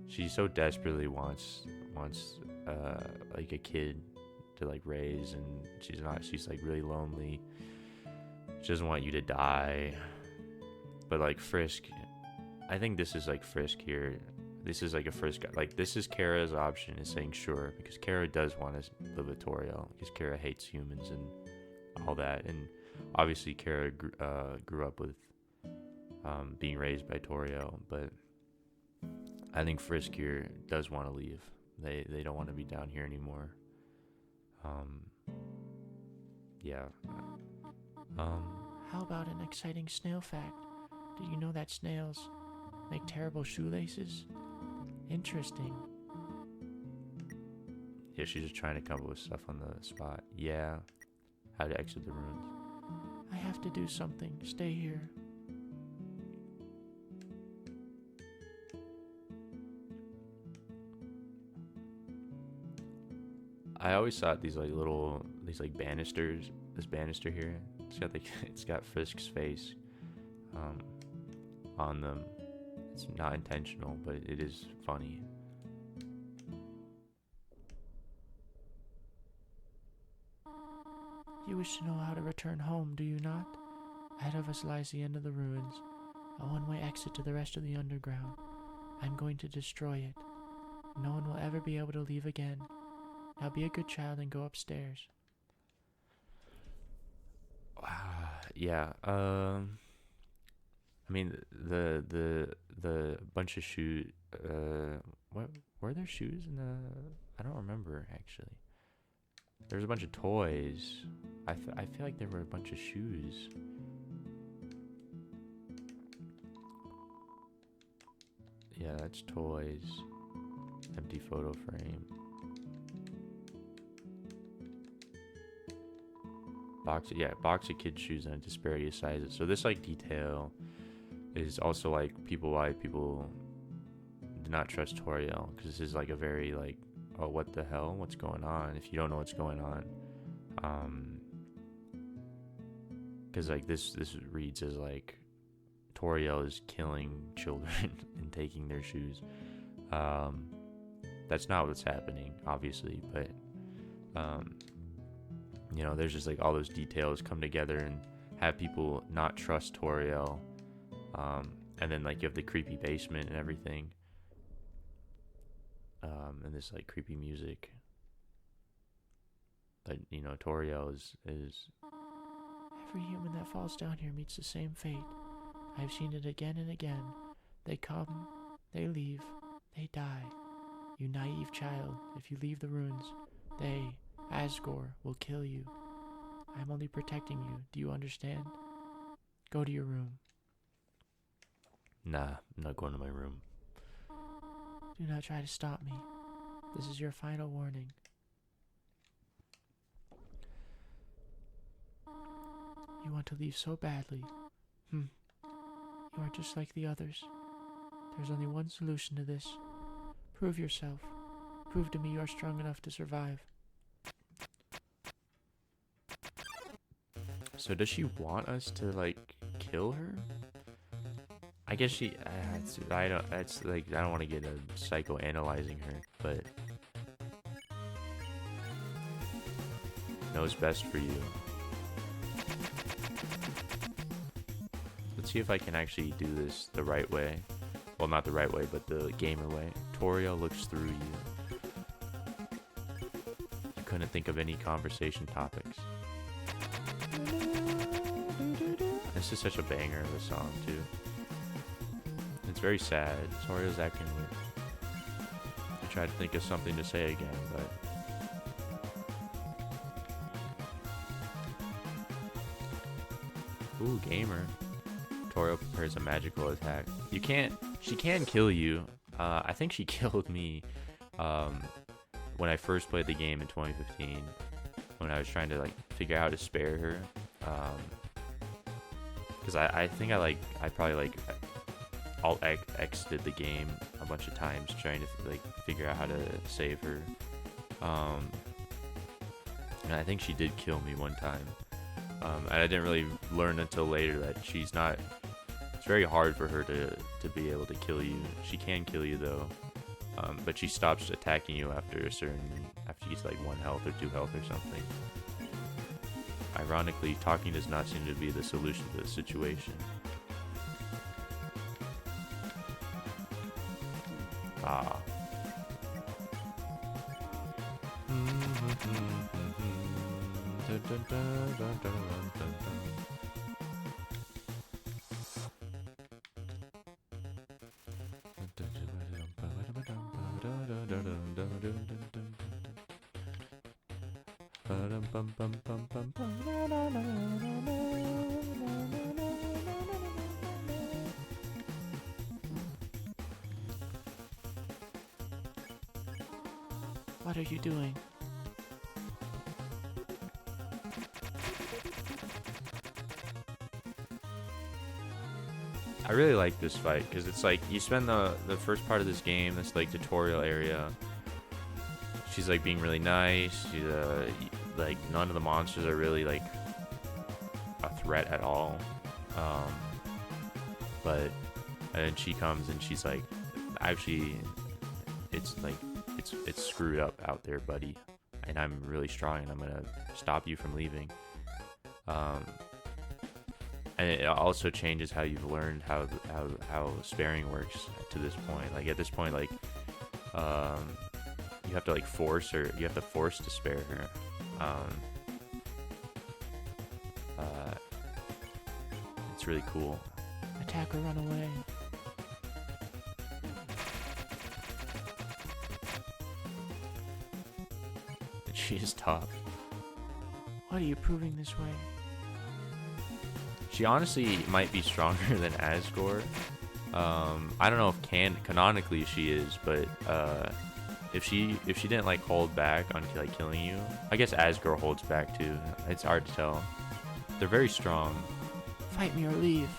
she so desperately wants like a kid to like raise, and she's like really lonely. She doesn't want you to die. But like Frisk, I think this is like Frisk here. This is like a Frisk, like this is Kara's option, is saying sure, because Kara does want to live with Toriel, because Kara hates humans and all that. And obviously Kara grew up with being raised by Toriel, but I think Frisk here does want to leave. They don't want to be down here anymore. Yeah. How about an exciting snail fact? Did you know that snails make terrible shoelaces? Interesting. Yeah, she's just trying to come up with stuff on the spot. Yeah. How to exit the ruins. I have to do something. Stay here. I always thought these banisters, this banister here, it's got Frisk's face on them. It's not intentional, but it is funny. You wish to know how to return home, do you not? Ahead of us lies the end of the ruins, a one-way exit to the rest of the underground. I'm going to destroy it. No one will ever be able to leave again. Now be a good child and go upstairs. Yeah. I mean, the bunch of shoes. What were there shoes in the? I don't remember actually. There's a bunch of toys. I feel like there were a bunch of shoes. Yeah, that's toys. Empty photo frame. Box of kids' shoes and a disparity of sizes. So this like detail is also like why people do not trust Toriel, because this is like a very like, oh, what the hell, what's going on? If you don't know what's going on, because like this reads as like Toriel is killing children and taking their shoes. That's not what's happening, obviously, but you know, there's just like all those details come together and have people not trust Toriel. And then like you have the creepy basement and everything. And this like creepy music. But you know, Toriel is Every human that falls down here meets the same fate. I've seen it again and again. They come, they leave, they die. You naive child, if you leave the ruins, they, Asgore, will kill you. I'm only protecting you. Do you understand? Go to your room. nah, I'm not going to my room. Do not try to stop me. This is your final warning. You want to leave so badly. You are just like the others. There's only one solution to this. Prove yourself. Prove to me you are strong enough to survive. So does she want us to like kill her? I guess she. I don't. That's like I don't want to get a psychoanalyzing her, but knows best for you. Let's see if I can actually do this the right way. Well, not the right way, but the gamer way. Toriel looks through you. You couldn't think of any conversation topics. This is such a banger of a song, too. It's very sad. Toriel's acting weird. I tried to think of something to say again, but... Ooh, gamer. Toriel prepares a magical attack. You can't... She can kill you. I think she killed me when I first played the game in 2015. when I was trying to like figure out how to spare her. Because I think I probably like Alt exited the game a bunch of times trying to like figure out how to save her. And I think she did kill me one time. And I didn't really learn until later that she's not. It's very hard for her to be able to kill you. She can kill you though, but she stops attacking you after you get like 1 health or 2 health or something. Ironically, talking does not seem to be the solution to the situation. Ah. What are you doing? I really like this fight because it's like you spend the first part of this game, this like tutorial area. She's like being really nice. She's like none of the monsters are really like a threat at all. But and then she comes and she's like, actually, it's like it's screwed up out there, buddy. And I'm really strong, and I'm gonna stop you from leaving. And it also changes how you've learned how sparing works to this point. Like at this point, like you have to like force her. You have to force to spare her. It's really cool. Attack or run away. She is top. What are you proving this way? She honestly might be stronger than Asgore. I don't know if canonically she is, but if she didn't like hold back on like killing you, I guess Asgore holds back too. It's hard to tell. They're very strong. Fight me or leave.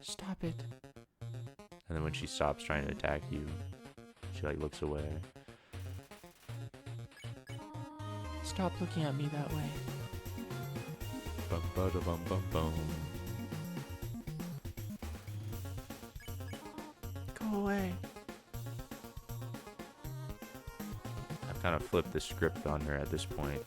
Stop it. And then when she stops trying to attack you, she like looks away. Stop looking at me that way. Bum, bada, bum, bum, bum. Go away. I've kind of flipped the script on her at this point.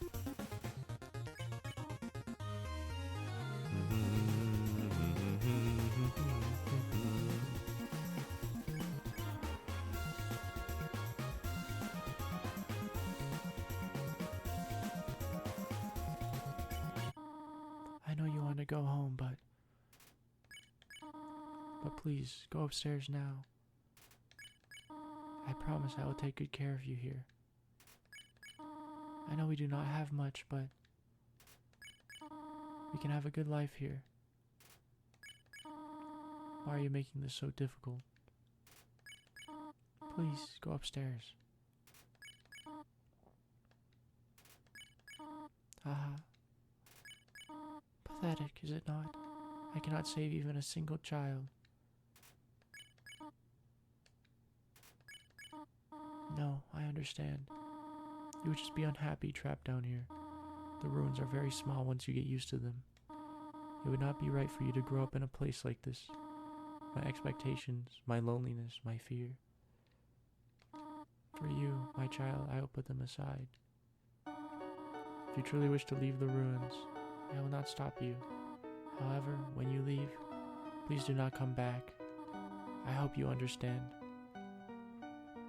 I know you want to go home, but please go upstairs now. I promise I will take good care of you here. I know we do not have much, but we can have a good life here. Why are you making this so difficult? Please go upstairs. Haha. Pathetic, is it not? I cannot save even a single child. No, I understand. You would just be unhappy trapped down here. The ruins are very small once you get used to them. It would not be right for you to grow up in a place like this. My expectations, my loneliness, my fear. For you, my child, I will put them aside. If you truly wish to leave the ruins, I will not stop you. However, when you leave, please do not come back. I hope you understand.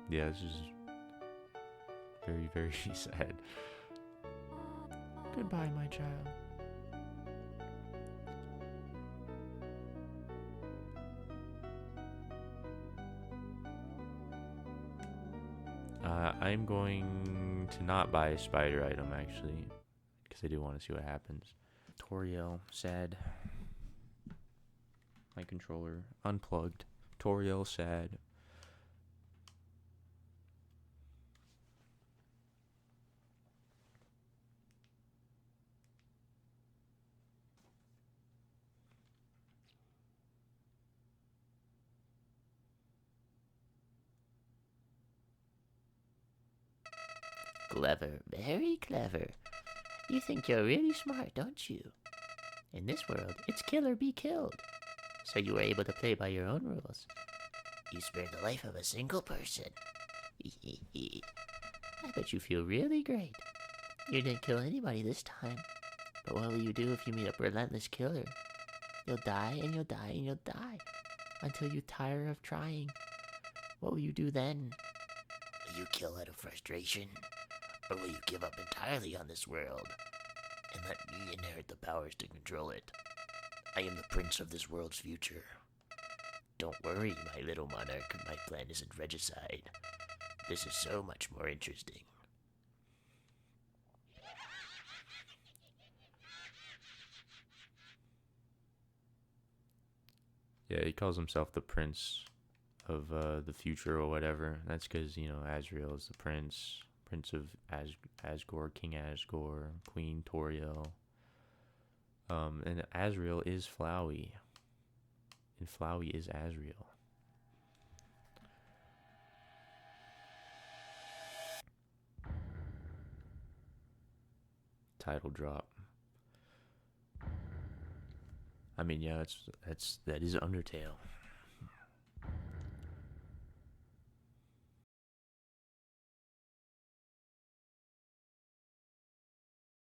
Yeah, this is very, very sad. Goodbye, my child. I'm going to not buy a spider item, actually, because I do want to see what happens. Toriel, sad. My controller unplugged. Toriel, sad. Clever, very clever. You think you're really smart, don't you? In this world, it's kill or be killed. So you were able to play by your own rules. You spared the life of a single person. I bet you feel really great. You didn't kill anybody this time. But what will you do if you meet a relentless killer? You'll die and you'll die and you'll die. Until you tire of trying. What will you do then? Will you kill out of frustration? Or will you give up entirely on this world? And let me inherit the powers to control it. I am the prince of this world's future. Don't worry, my little monarch, my plan isn't regicide. This is so much more interesting. Yeah, he calls himself the prince of the future or whatever. That's because, Azrael is the prince of Asgore, King Asgore, Queen Toriel. And Azrael is Flowey. And Flowey is Azrael. Title drop. I mean, yeah, that is Undertale.